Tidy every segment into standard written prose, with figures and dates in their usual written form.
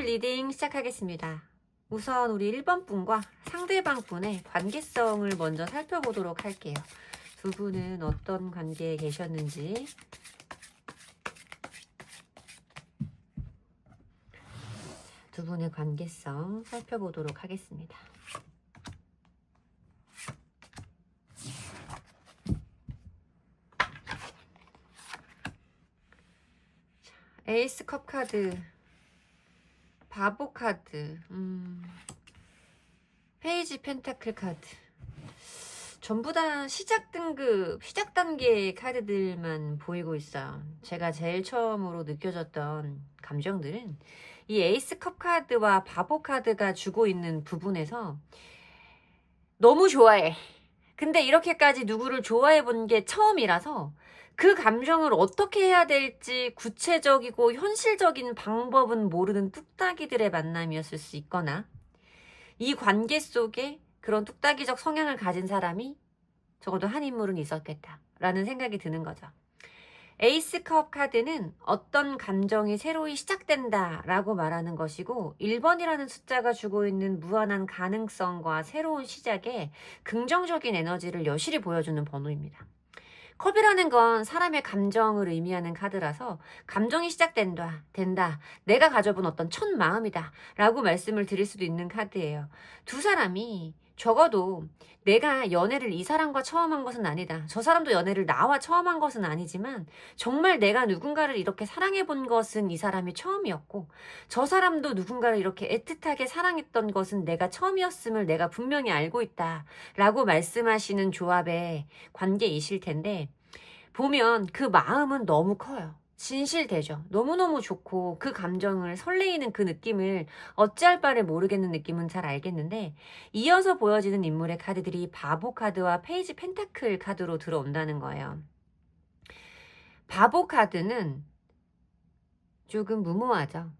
리딩 시작하겠습니다. 우선 우리 1번 분과 상대방 분의 관계성을 먼저 살펴보도록 할게요. 두 분은 어떤 관계에 계셨는지. 두 분의 관계성 살펴보도록 하겠습니다. 에이스 컵 카드, 바보 카드, 페이지 펜타클 카드. 전부 다 시작 등급, 시작 단계의 카드들만 보이고 있어요. 제가 제일 처음으로 느껴졌던 감정들은 이 에이스 컵 카드와 바보 카드가 주고 있는 부분에서 너무 좋아해. 근데 이렇게까지 누구를 좋아해 본 게 처음이라서 그 감정을 어떻게 해야 될지 구체적이고 현실적인 방법은 모르는 뚝딱이들의 만남이었을 수 있거나, 이 관계 속에 그런 뚝딱이적 성향을 가진 사람이 적어도 한 인물은 있었겠다라는 생각이 드는 거죠. 에이스컵 카드는 어떤 감정이 새로이 시작된다라고 말하는 것이고, 1번이라는 숫자가 주고 있는 무한한 가능성과 새로운 시작에 긍정적인 에너지를 여실히 보여주는 번호입니다. 컵이라는 건 사람의 감정을 의미하는 카드라서 감정이 시작된다, 내가 가져본 어떤 첫 마음이다 라고 말씀을 드릴 수도 있는 카드예요. 두 사람이 적어도 내가 연애를 이 사람과 처음 한 것은 아니다, 저 사람도 연애를 나와 처음 한 것은 아니지만 정말 내가 누군가를 이렇게 사랑해 본 것은 이 사람이 처음이었고, 저 사람도 누군가를 이렇게 애틋하게 사랑했던 것은 내가 처음이었음을 내가 분명히 알고 있다 라고 말씀하시는 조합의 관계이실 텐데, 보면 그 마음은 너무 커요. 진실되죠. 너무너무 좋고 그 감정을, 설레이는 그 느낌을 어찌할 바를 모르겠는 느낌은 잘 알겠는데, 이어서 보여지는 인물의 카드들이 바보 카드와 페이지 펜타클 카드로 들어온다는 거예요. 바보 카드는 조금 무모하죠.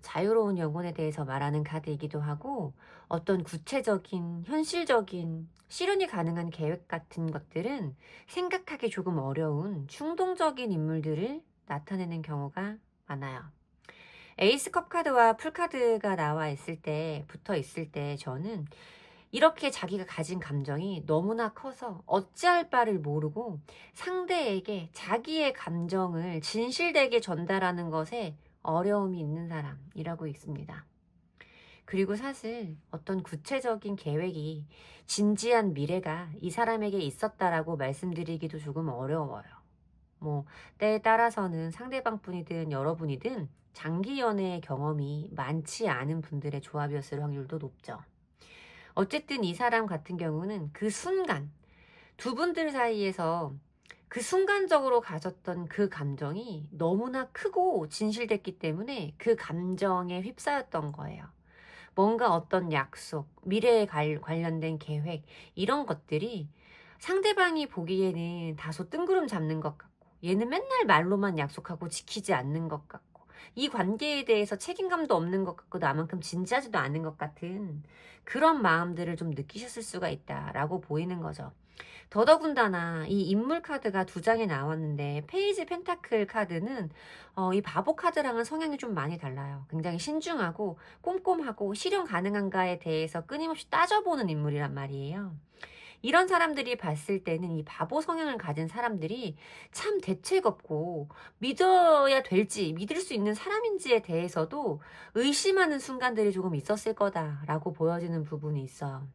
자유로운 영혼에 대해서 말하는 카드이기도 하고, 어떤 구체적인, 현실적인, 실현이 가능한 계획 같은 것들은 생각하기 조금 어려운 충동적인 인물들을 나타내는 경우가 많아요. 에이스컵 카드와 풀카드가 나와 있을 때, 붙어 있을 때 저는 이렇게 자기가 가진 감정이 너무나 커서 어찌할 바를 모르고 상대에게 자기의 감정을 진실되게 전달하는 것에 어려움이 있는 사람이라고 있습니다. 그리고 사실 어떤 구체적인 계획이, 진지한 미래가 이 사람에게 있었다라고 말씀드리기도 조금 어려워요. 때에 따라서는 상대방 분이든 여러분이든 장기 연애의 경험이 많지 않은 분들의 조합이었을 확률도 높죠. 어쨌든 이 사람 같은 경우는 그 순간, 두 분들 사이에서 그 순간적으로 가졌던 그 감정이 너무나 크고 진실됐기 때문에 그 감정에 휩싸였던 거예요. 뭔가 어떤 약속, 미래에 관련된 계획, 이런 것들이 상대방이 보기에는 다소 뜬구름 잡는 것 같고, 얘는 맨날 말로만 약속하고 지키지 않는 것 같고, 이 관계에 대해서 책임감도 없는 것 같고, 나만큼 진지하지도 않은 것 같은 그런 마음들을 좀 느끼셨을 수가 있다라고 보이는 거죠. 더더군다나 이 인물 카드가 두 장이 나왔는데, 페이지 펜타클 카드는 이 바보 카드랑은 성향이 좀 많이 달라요. 굉장히 신중하고 꼼꼼하고 실현 가능한가에 대해서 끊임없이 따져보는 인물이란 말이에요. 이런 사람들이 봤을 때는 이 바보 성향을 가진 사람들이 참 대책 없고, 믿어야 될지, 믿을 수 있는 사람인지에 대해서도 의심하는 순간들이 조금 있었을 거다라고 보여지는 부분이 있어요.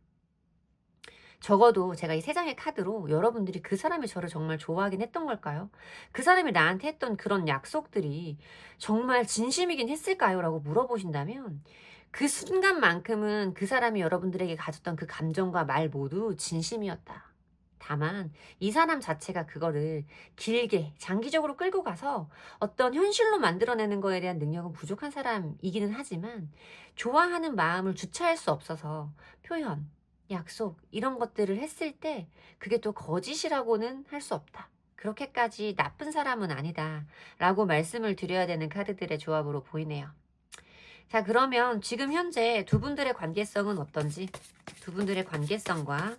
적어도 제가 이 세 장의 카드로 여러분들이 그 사람이 저를 정말 좋아하긴 했던 걸까요? 그 사람이 나한테 했던 그런 약속들이 정말 진심이긴 했을까요? 라고 물어보신다면, 그 순간만큼은 그 사람이 여러분들에게 가졌던 그 감정과 말 모두 진심이었다. 다만 이 사람 자체가 그거를 길게 장기적으로 끌고 가서 어떤 현실로 만들어내는 거에 대한 능력은 부족한 사람이기는 하지만, 좋아하는 마음을 주체할 수 없어서 표현, 약속, 이런 것들을 했을 때 그게 또 거짓이라고는 할 수 없다, 그렇게까지 나쁜 사람은 아니다 라고 말씀을 드려야 되는 카드들의 조합으로 보이네요. 자, 그러면 지금 현재 두 분들의 관계성은 어떤지, 두 분들의 관계성과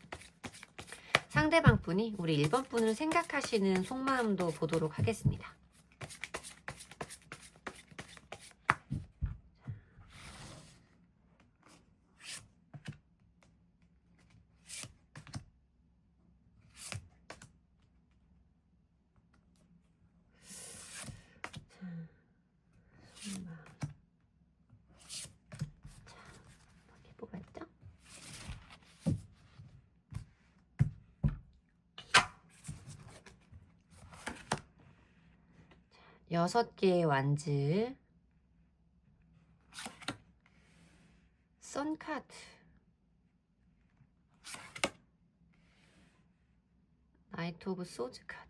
상대방 분이 우리 1번 분을 생각하시는 속마음도 보도록 하겠습니다. 6개의 완즈, 선 카드, 나이트 오브 소즈 카드,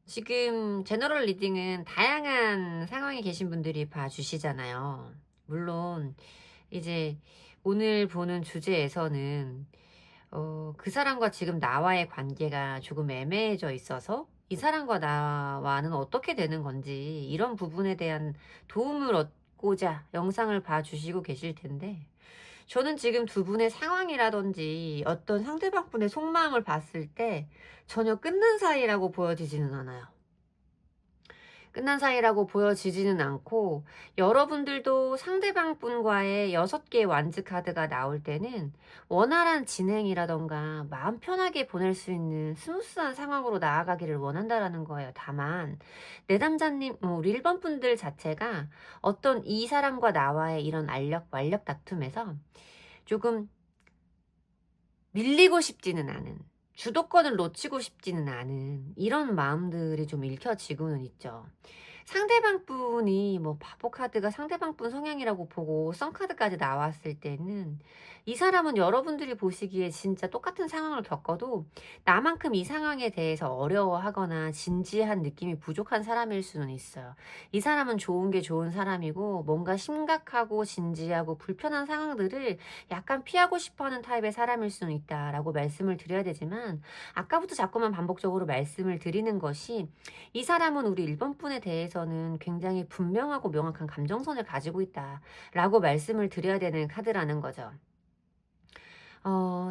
지금 제너럴 리딩은 다양한 상황에 계신 분들이 봐주시잖아요. 물론 이제 오늘 보는 주제에서는 그 사람과 지금 나와의 관계가 조금 애매해져 있어서 이 사람과 나와는 어떻게 되는 건지 이런 부분에 대한 도움을 얻고자 영상을 봐주시고 계실 텐데, 저는 지금 두 분의 상황이라든지 어떤 상대방 분의 속마음을 봤을 때 전혀 끝난 사이라고 보여지지는 않아요. 끝난 사이라고 보여지지는 않고, 여러분들도 상대방 분과의 6개의 완즈 카드가 나올 때는 원활한 진행이라던가 마음 편하게 보낼 수 있는 스무스한 상황으로 나아가기를 원한다라는 거예요. 다만 내담자님, 우리 1번 분들 자체가 어떤 이 사람과 나와의 이런 완력 다툼에서 조금 밀리고 싶지는 않은, 주도권을 놓치고 싶지는 않은 이런 마음들이 좀 읽혀지고는 있죠. 상대방 분이 뭐 바보 카드가 상대방 분 성향이라고 보고 썬 카드까지 나왔을 때는 이 사람은 여러분들이 보시기에 진짜 똑같은 상황을 겪어도 나만큼 이 상황에 대해서 어려워하거나 진지한 느낌이 부족한 사람일 수는 있어요. 이 사람은 좋은 게 좋은 사람이고 뭔가 심각하고 진지하고 불편한 상황들을 약간 피하고 싶어하는 타입의 사람일 수는 있다라고 말씀을 드려야 되지만, 아까부터 자꾸만 반복적으로 말씀을 드리는 것이 이 사람은 우리 1번 분에 대해서는 굉장히 분명하고 명확한 감정선을 가지고 있다라고 말씀을 드려야 되는 카드라는 거죠.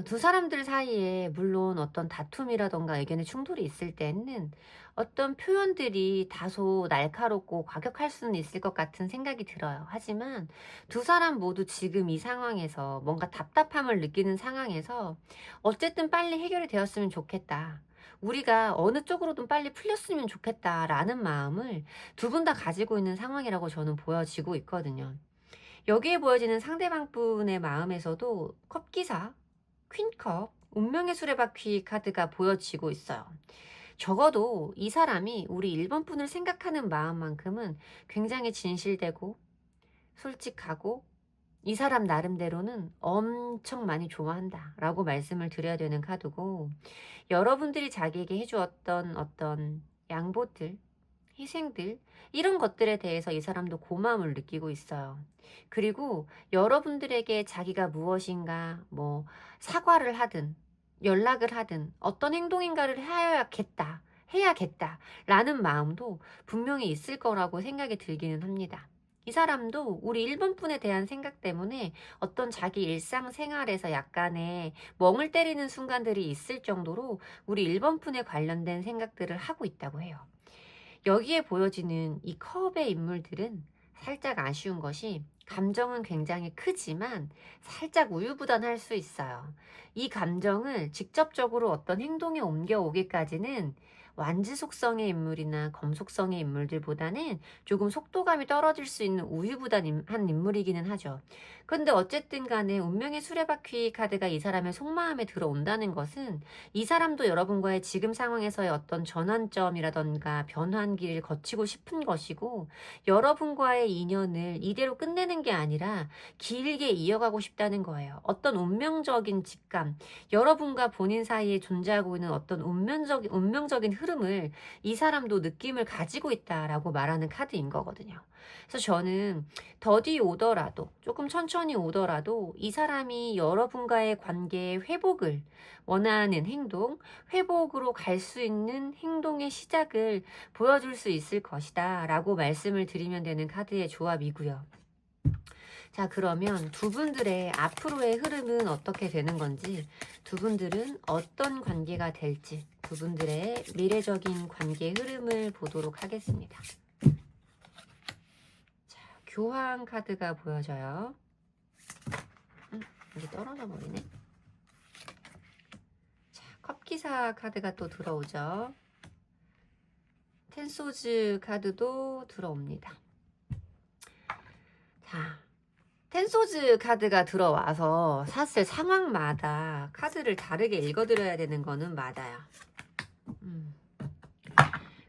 두 사람들 사이에 물론 어떤 다툼이라던가 의견의 충돌이 있을 때는 어떤 표현들이 다소 날카롭고 과격할 수는 있을 것 같은 생각이 들어요. 하지만 두 사람 모두 지금 이 상황에서 뭔가 답답함을 느끼는 상황에서 어쨌든 빨리 해결이 되었으면 좋겠다, 우리가 어느 쪽으로든 빨리 풀렸으면 좋겠다라는 마음을 두 분 다 가지고 있는 상황이라고 저는 보여지고 있거든요. 여기에 보여지는 상대방 분의 마음에서도 컵기사, 퀸컵, 운명의 수레바퀴 카드가 보여지고 있어요. 적어도 이 사람이 우리 1번 분을 생각하는 마음만큼은 굉장히 진실되고 솔직하고 이 사람 나름대로는 엄청 많이 좋아한다 라고 말씀을 드려야 되는 카드고, 여러분들이 자기에게 해주었던 어떤 양보들, 희생들, 이런 것들에 대해서 이 사람도 고마움을 느끼고 있어요. 그리고 여러분들에게 자기가 무엇인가 뭐 사과를 하든 연락을 하든 어떤 행동인가를 해야겠다 라는 마음도 분명히 있을 거라고 생각이 들기는 합니다. 이 사람도 우리 1번 분에 대한 생각 때문에 어떤 자기 일상생활에서 약간의 멍을 때리는 순간들이 있을 정도로 우리 1번 분에 관련된 생각들을 하고 있다고 해요. 여기에 보여지는 이 컵의 인물들은 살짝 아쉬운 것이, 감정은 굉장히 크지만 살짝 우유부단할 수 있어요. 이 감정을 직접적으로 어떤 행동에 옮겨오기까지는 완지 속성의 인물이나 검 속성의 인물들보다는 조금 속도감이 떨어질 수 있는 우유부단한 인물이기는 하죠. 근데 어쨌든 간에 운명의 수레바퀴 카드가 이 사람의 속마음에 들어온다는 것은 이 사람도 여러분과의 지금 상황에서의 어떤 전환점이라던가 변환기를 거치고 싶은 것이고, 여러분과의 인연을 이대로 끝내는 게 아니라 길게 이어가고 싶다는 거예요. 어떤 운명적인 직감, 여러분과 본인 사이에 존재하고 있는 어떤 운명적인 흐름을 이 사람도 느낌을 가지고 있다라고 말하는 카드인 거거든요. 그래서 저는 더디 오더라도, 조금 천천히 오더라도 이 사람이 여러분과의 관계의 회복을 원하는 행동, 회복으로 갈 수 있는 행동의 시작을 보여줄 수 있을 것이다 라고 말씀을 드리면 되는 카드의 조합이고요. 자, 그러면 두 분들의 앞으로의 흐름은 어떻게 되는 건지, 두 분들은 어떤 관계가 될지, 두 분들의 미래적인 관계 흐름을 보도록 하겠습니다. 자, 교황 카드가 보여져요. 이게 떨어져 버리네. 자, 컵기사 카드가 또 들어오죠. 텐소즈 카드도 들어옵니다. 자, 텐소즈 카드가 들어와서 사실 상황마다 카드를 다르게 읽어드려야 되는 거는 맞아요.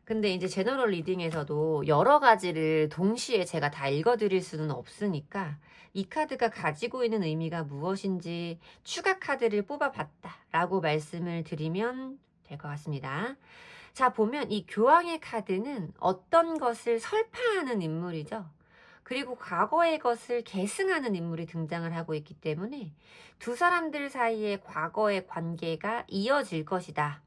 근데 이제 제너럴 리딩에서도 여러 가지를 동시에 제가 다 읽어드릴 수는 없으니까 이 카드가 가지고 있는 의미가 무엇인지 추가 카드를 뽑아봤다 라고 말씀을 드리면 될 것 같습니다. 자, 보면 이 교황의 카드는 어떤 것을 설파하는 인물이죠. 그리고 과거의 것을 계승하는 인물이 등장을 하고 있기 때문에 두 사람들 사이의 과거의 관계가 이어질 것이다.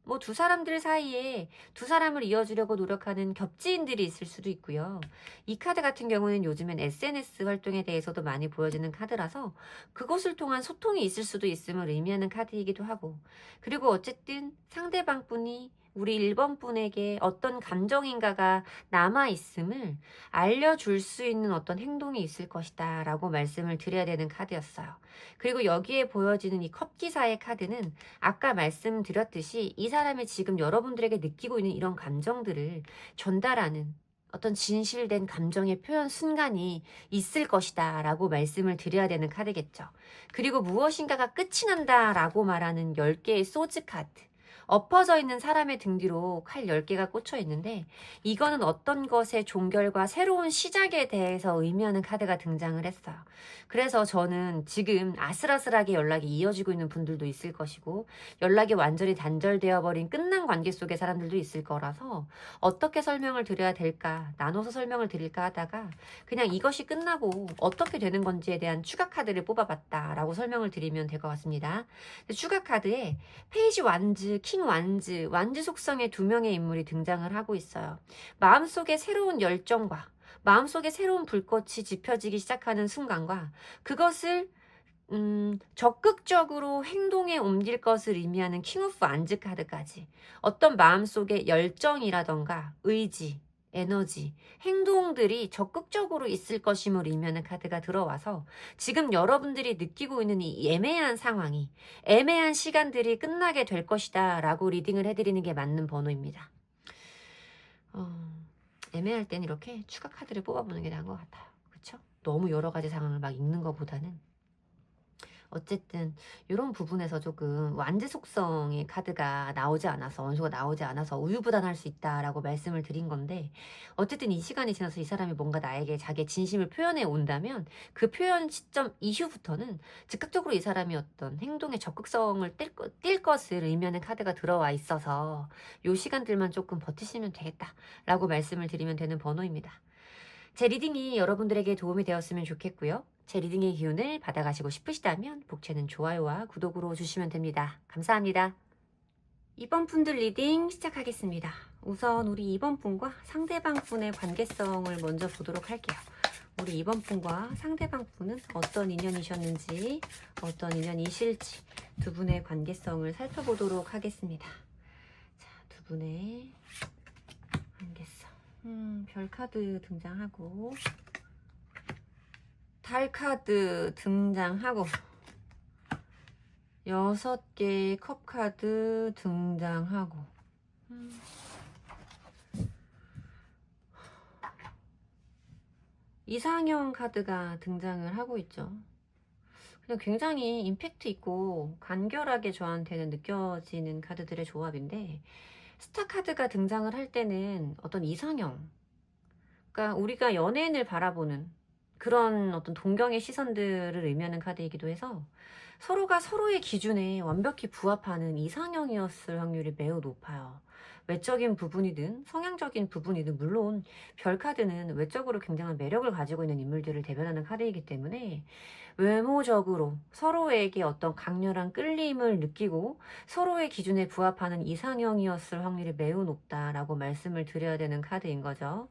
뭐 두 사람들 사이에 두 사람을 이어주려고 노력하는 겹지인들이 있을 수도 있고요. 이 카드 같은 경우는 요즘엔 SNS 활동에 대해서도 많이 보여지는 카드라서 그것을 통한 소통이 있을 수도 있음을 의미하는 카드이기도 하고, 그리고 어쨌든 상대방 분이 우리 1번 분에게 어떤 감정인가가 남아있음을 알려줄 수 있는 어떤 행동이 있을 것이다 라고 말씀을 드려야 되는 카드였어요. 그리고 여기에 보여지는 이 컵기사의 카드는 아까 말씀드렸듯이 이 사람이 지금 여러분들에게 느끼고 있는 이런 감정들을 전달하는 어떤 진실된 감정의 표현 순간이 있을 것이다 라고 말씀을 드려야 되는 카드겠죠. 그리고 무엇인가가 끝이 난다 라고 말하는 10개의 소즈 카드, 엎어져 있는 사람의 등 뒤로 칼 10개가 꽂혀 있는데 이거는 어떤 것의 종결과 새로운 시작에 대해서 의미하는 카드가 등장을 했어요. 그래서 저는 지금 아슬아슬하게 연락이 이어지고 있는 분들도 있을 것이고 연락이 완전히 단절되어 버린 끝난 관계 속의 사람들도 있을 거라서 어떻게 설명을 드려야 될까, 나눠서 설명을 드릴까 하다가 그냥 이것이 끝나고 어떻게 되는 건지에 대한 추가 카드를 뽑아봤다라고 설명을 드리면 될 것 같습니다. 추가 카드에 페이지 완즈, 킹 완즈, 완즈 속성의 2명의 인물이 등장을 하고 있어요. 마음속에 새로운 열정과 마음속에 새로운 불꽃이 지펴지기 시작하는 순간과 그것을 적극적으로 행동에 옮길 것을 의미하는 킹 오브 완즈 카드까지 어떤 마음속에 열정이라던가 의지, 에너지, 행동들이 적극적으로 있을 것임을 의미하는 카드가 들어와서 지금 여러분들이 느끼고 있는 이 애매한 상황이, 애매한 시간들이 끝나게 될 것이다 라고 리딩을 해드리는 게 맞는 번호입니다. 애매할 땐 이렇게 추가 카드를 뽑아보는 게 나은 것 같아요. 그쵸? 너무 여러 가지 상황을 막 읽는 것보다는 어쨌든 이런 부분에서 조금 완즈 속성의 카드가 나오지 않아서, 원소가 나오지 않아서 우유부단할 수 있다라고 말씀을 드린 건데, 어쨌든 이 시간이 지나서 이 사람이 뭔가 나에게 자기의 진심을 표현해 온다면 그 표현 시점 이후부터는 즉각적으로 이 사람이 어떤 행동의 적극성을 띌 것을 의미하는 카드가 들어와 있어서 이 시간들만 조금 버티시면 되겠다라고 말씀을 드리면 되는 번호입니다. 제 리딩이 여러분들에게 도움이 되었으면 좋겠고요. 제 리딩의 기운을 받아가시고 싶으시다면 복채는 좋아요와 구독으로 주시면 됩니다. 감사합니다. 2번 분들 리딩 시작하겠습니다. 우선 우리 2번 분과 상대방 분의 관계성을 먼저 보도록 할게요. 우리 2번 분과 상대방 분은 어떤 인연이셨는지, 어떤 인연이실지 두 분의 관계성을 살펴보도록 하겠습니다. 자, 두 분의 관계성. 별 카드 등장하고 달 카드 등장하고 6개의 컵 카드 등장하고 이상형 카드가 등장을 하고 있죠. 그냥 굉장히 임팩트 있고 간결하게 저한테는 느껴지는 카드들의 조합인데, 스타 카드가 등장을 할 때는 어떤 이상형, 그러니까 우리가 연예인을 바라보는 그런 어떤 동경의 시선들을 의미하는 카드이기도 해서 서로가 서로의 기준에 완벽히 부합하는 이상형이었을 확률이 매우 높아요. 외적인 부분이든 성향적인 부분이든, 물론 별 카드는 외적으로 굉장한 매력을 가지고 있는 인물들을 대변하는 카드이기 때문에 외모적으로 서로에게 어떤 강렬한 끌림을 느끼고 서로의 기준에 부합하는 이상형이었을 확률이 매우 높다라고 말씀을 드려야 되는 카드인 거죠.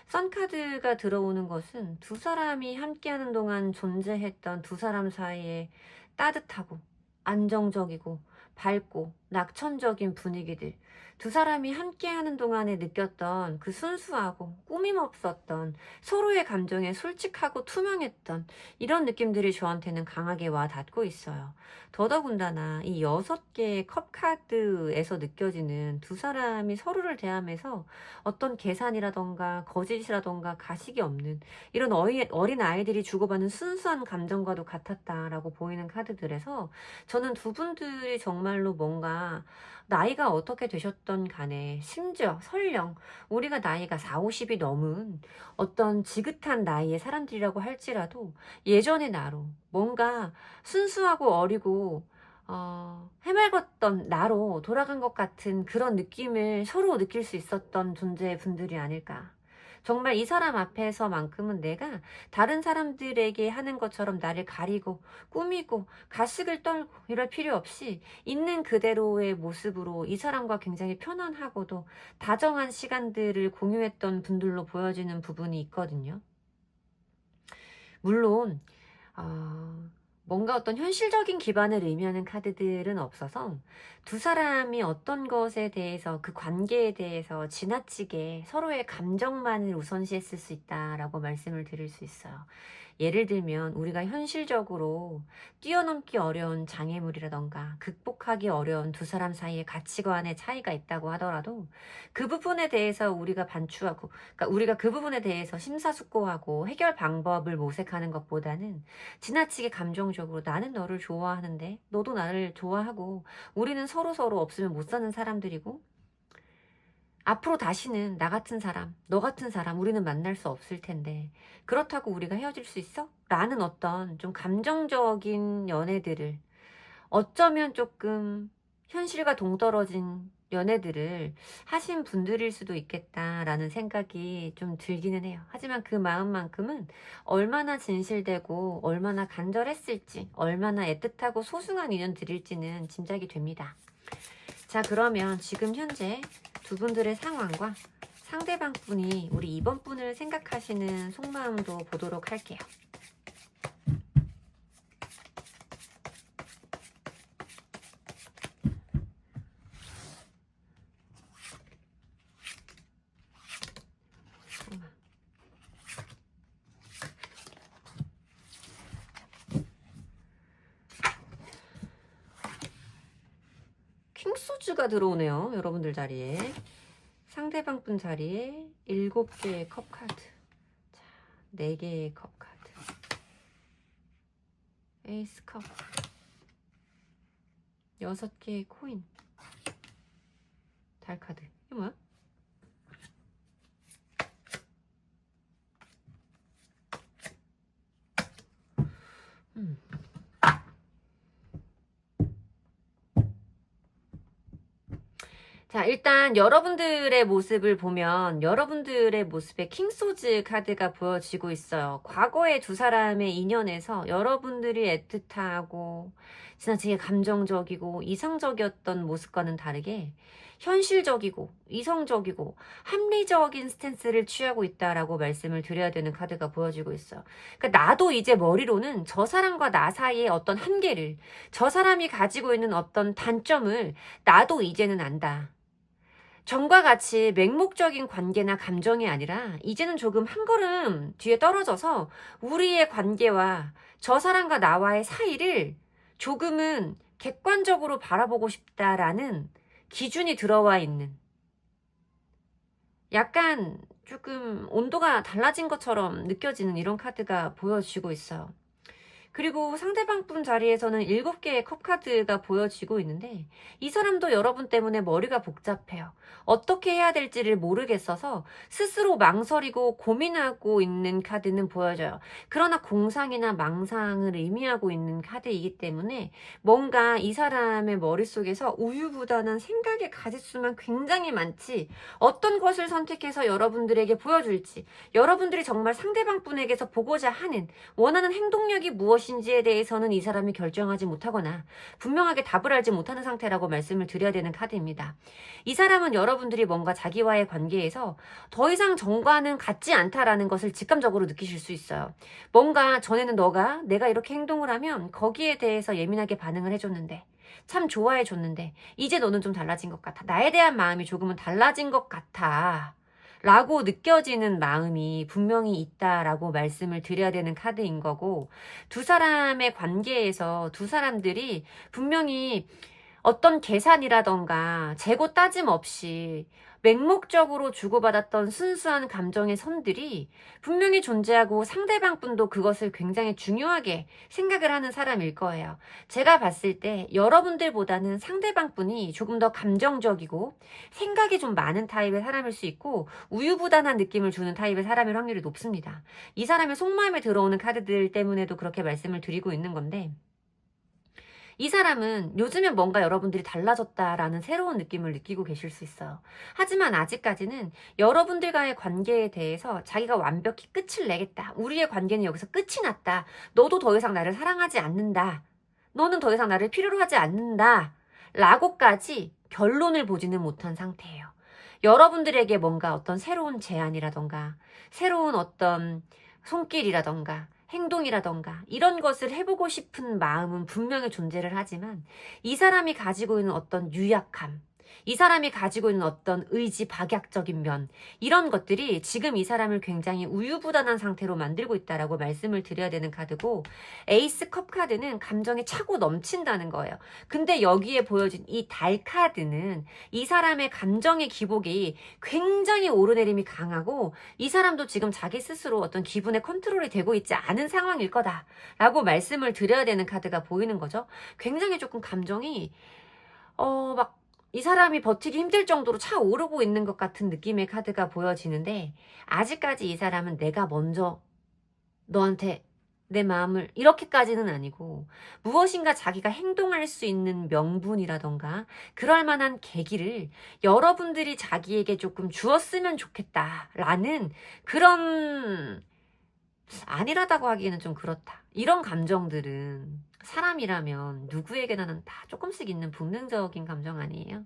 선카드가 들어오는 것은 두 사람이 함께하는 동안 존재했던 두 사람 사이에 따뜻하고 안정적이고 밝고 낙천적인 분위기들, 두 사람이 함께하는 동안에 느꼈던 그 순수하고 꾸밈없었던 서로의 감정에 솔직하고 투명했던 이런 느낌들이 저한테는 강하게 와 닿고 있어요. 더더군다나 이 6개의 컵카드에서 느껴지는 두 사람이 서로를 대하면서 어떤 계산이라던가 거짓이라던가 가식이 없는 이런 어린 아이들이 주고받는 순수한 감정과도 같았다라고 보이는 카드들에서 저는 두 분들이 정말로 뭔가 나이가 어떻게 되셨던 간에 심지어 설령 우리가 나이가 4, 50이 넘은 어떤 지긋한 나이의 사람들이라고 할지라도 예전의 나로 뭔가 순수하고 어리고 해맑었던 나로 돌아간 것 같은 그런 느낌을 서로 느낄 수 있었던 존재의 분들이 아닐까. 정말 이 사람 앞에서만큼은 내가 다른 사람들에게 하는 것처럼 나를 가리고 꾸미고 가식을 떨고 이럴 필요 없이 있는 그대로의 모습으로 이 사람과 굉장히 편안하고도 다정한 시간들을 공유했던 분들로 보여지는 부분이 있거든요. 물론 뭔가 어떤 현실적인 기반을 의미하는 카드들은 없어서 두 사람이 어떤 것에 대해서 그 관계에 대해서 지나치게 서로의 감정만을 우선시했을 수 있다라고 말씀을 드릴 수 있어요. 예를 들면 우리가 현실적으로 뛰어넘기 어려운 장애물이라던가 극복하기 어려운 두 사람 사이의 가치관의 차이가 있다고 하더라도 그 부분에 대해서 우리가 반추하고, 그러니까 우리가 그 부분에 대해서 심사숙고하고 해결 방법을 모색하는 것보다는 지나치게 감정적으로 나는 너를 좋아하는데 너도 나를 좋아하고 우리는 서로 없으면 못 사는 사람들이고 앞으로 다시는 나 같은 사람, 너 같은 사람 우리는 만날 수 없을 텐데 그렇다고 우리가 헤어질 수 있어? 라는 어떤 좀 감정적인 연애들을 어쩌면 조금 현실과 동떨어진 연애들을 하신 분들일 수도 있겠다라는 생각이 좀 들기는 해요. 하지만 그 마음만큼은 얼마나 진실되고 얼마나 간절했을지, 얼마나 애틋하고 소중한 인연들일지는 짐작이 됩니다. 자, 그러면 지금 현재 두 분들의 상황과 상대방 분이 우리 이번 분을 생각하시는 속마음도 보도록 할게요. 킹소주가 들어오네요. 여러분들 자리에. 상대방 분 자리에 7개의 컵카드. 자, 4개의 컵카드. 에이스 컵. 6개의 코인. 달카드. 이게 뭐야? 자, 일단 여러분들의 모습을 보면 여러분들의 모습에 킹소즈 카드가 보여지고 있어요. 과거의 두 사람의 인연에서 여러분들이 애틋하고 지나치게 감정적이고 이상적이었던 모습과는 다르게 현실적이고 이성적이고 합리적인 스탠스를 취하고 있다라고 말씀을 드려야 되는 카드가 보여지고 있어요. 그러니까 나도 이제 머리로는 저 사람과 나 사이의 어떤 한계를, 저 사람이 가지고 있는 어떤 단점을 나도 이제는 안다. 전과 같이 맹목적인 관계나 감정이 아니라 이제는 조금 한 걸음 뒤에 떨어져서 우리의 관계와 저 사람과 나와의 사이를 조금은 객관적으로 바라보고 싶다라는 기준이 들어와 있는, 약간 조금 온도가 달라진 것처럼 느껴지는 이런 카드가 보여지고 있어요. 그리고 상대방 분 자리에서는 7개의 컵카드가 보여지고 있는데 이 사람도 여러분 때문에 머리가 복잡해요. 어떻게 해야 될지를 모르겠어서 스스로 망설이고 고민하고 있는 카드는 보여져요. 그러나 공상이나 망상을 의미하고 있는 카드이기 때문에 뭔가 이 사람의 머릿속에서 우유부단한 생각의 가짓수만 굉장히 많지 어떤 것을 선택해서 여러분들에게 보여줄지, 여러분들이 정말 상대방 분에게서 보고자 하는 원하는 행동력이 무엇인지에 대해서는 이 사람이 결정하지 못하거나 분명하게 답을 알지 못하는 상태라고 말씀을 드려야 되는 카드입니다. 이 사람은 여러분들이 뭔가 자기와의 관계에서 더 이상 전과는 같지 않다라는 것을 직감적으로 느끼실 수 있어요. 뭔가 전에는 내가 이렇게 행동을 하면 거기에 대해서 예민하게 반응을 해줬는데 참 좋아해 줬는데 이제 너는 좀 달라진 것 같아. 나에 대한 마음이 조금은 달라진 것 같아. 라고 느껴지는 마음이 분명히 있다라고 말씀을 드려야 되는 카드인 거고, 두 사람의 관계에서 두 사람들이 분명히 어떤 계산이라던가 재고 따짐 없이 맹목적으로 주고받았던 순수한 감정의 선들이 분명히 존재하고 상대방 분도 그것을 굉장히 중요하게 생각을 하는 사람일 거예요. 제가 봤을 때 여러분들보다는 상대방 분이 조금 더 감정적이고 생각이 좀 많은 타입의 사람일 수 있고 우유부단한 느낌을 주는 타입의 사람일 확률이 높습니다. 이 사람의 속마음에 들어오는 카드들 때문에도 그렇게 말씀을 드리고 있는 건데, 이 사람은 요즘엔 뭔가 여러분들이 달라졌다라는 새로운 느낌을 느끼고 계실 수 있어요. 하지만 아직까지는 여러분들과의 관계에 대해서 자기가 완벽히 끝을 내겠다. 우리의 관계는 여기서 끝이 났다. 너도 더 이상 나를 사랑하지 않는다. 너는 더 이상 나를 필요로 하지 않는다. 라고까지 결론을 보지는 못한 상태예요. 여러분들에게 뭔가 어떤 새로운 제안이라던가 새로운 어떤 손길이라던가 행동이라던가 이런 것을 해보고 싶은 마음은 분명히 존재를 하지만, 이 사람이 가지고 있는 어떤 유약함, 이 사람이 가지고 있는 어떤 의지 박약적인 면, 이런 것들이 지금 이 사람을 굉장히 우유부단한 상태로 만들고 있다라고 말씀을 드려야 되는 카드고, 에이스 컵 카드는 감정이 차고 넘친다는 거예요. 근데 여기에 보여진 이 달 카드는 이 사람의 감정의 기복이 굉장히 오르내림이 강하고, 이 사람도 지금 자기 스스로 어떤 기분의 컨트롤이 되고 있지 않은 상황일 거다라고 말씀을 드려야 되는 카드가 보이는 거죠. 굉장히 조금 감정이 막 이 사람이 버티기 힘들 정도로 차오르고 있는 것 같은 느낌의 카드가 보여지는데, 아직까지 이 사람은 내가 먼저 너한테 내 마음을, 이렇게까지는 아니고 무엇인가 자기가 행동할 수 있는 명분이라던가 그럴 만한 계기를 여러분들이 자기에게 조금 주었으면 좋겠다라는 그런, 안일하다고 하기에는 좀 그렇다, 이런 감정들은 사람이라면 누구에게나는 다 조금씩 있는 본능적인 감정 아니에요?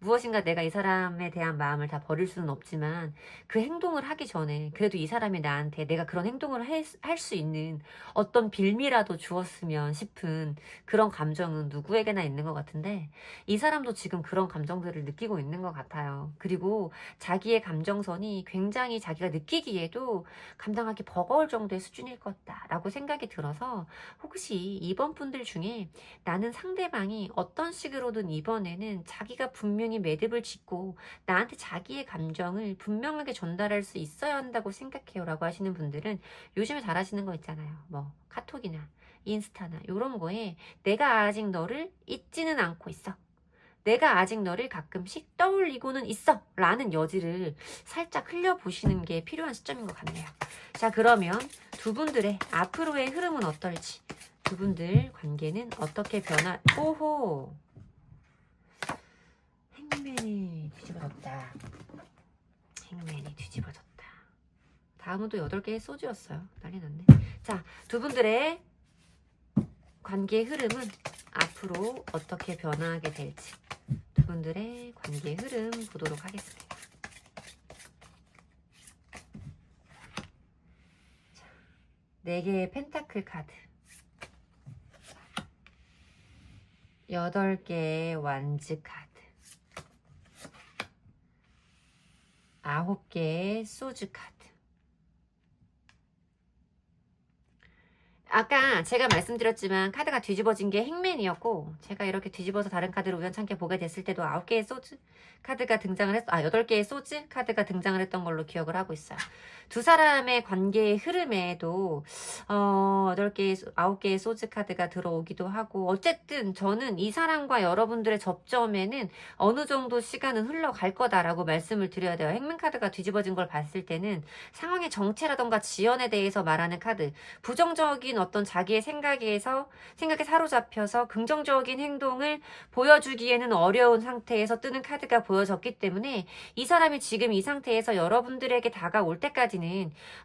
무엇인가 내가 이 사람에 대한 마음을 다 버릴 수는 없지만 그 행동을 하기 전에 그래도 이 사람이 나한테 내가 그런 행동을 할 수 있는 어떤 빌미라도 주었으면 싶은 그런 감정은 누구에게나 있는 것 같은데, 이 사람도 지금 그런 감정들을 느끼고 있는 것 같아요. 그리고 자기의 감정선이 굉장히 자기가 느끼기에도 감당하기 버거울 정도의 수준일 거다라고 생각이 들어서, 혹시 이번 분들 중에 나는 상대방이 어떤 식으로든 이번에는 자기가 분명히 매듭을 짓고 나한테 자기의 감정을 분명하게 전달할 수 있어야 한다고 생각해요 라고 하시는 분들은 요즘에 잘 하시는 거 있잖아요. 뭐 카톡이나 인스타나 이런 거에 내가 아직 너를 잊지는 않고 있어, 내가 아직 너를 가끔씩 떠올리고는 있어 라는 여지를 살짝 흘려보시는 게 필요한 시점인 것 같네요. 자, 그러면 두 분들의 앞으로의 흐름은 어떨지, 두 분들 관계는 어떻게 오호, 행맨이 뒤집어졌다. 행맨이 뒤집어졌다. 다음은 또 8개의 소주였어요. 난리 났네. 자, 두 분들의 관계의 흐름은 앞으로 어떻게 변화하게 될지, 두 분들의 관계의 흐름 보도록 하겠습니다. 자, 4개의 펜타클 카드, 8개의 완즈 카드, 9개의 소주 카드. 아까 제가 말씀드렸지만 카드가 뒤집어진 게 행맨이었고, 제가 이렇게 뒤집어서 다른 카드를 우연찮게 보게 됐을 때도 9개의 소주 카드가 등장을 8개의 소주 카드가 등장을 했던 걸로 기억을 하고 있어요. 두 사람의 관계의 흐름에도 9개의 소주 카드가 들어오기도 하고, 어쨌든 저는 이 사람과 여러분들의 접점에는 어느 정도 시간은 흘러갈 거다라고 말씀을 드려야 돼요. 행맨 카드가 뒤집어진 걸 봤을 때는 상황의 정체라던가 지연에 대해서 말하는 카드, 부정적인 어떤 자기의 생각에 사로잡혀서 긍정적인 행동을 보여주기에는 어려운 상태에서 뜨는 카드가 보여졌기 때문에, 이 사람이 지금 이 상태에서 여러분들에게 다가올 때까지는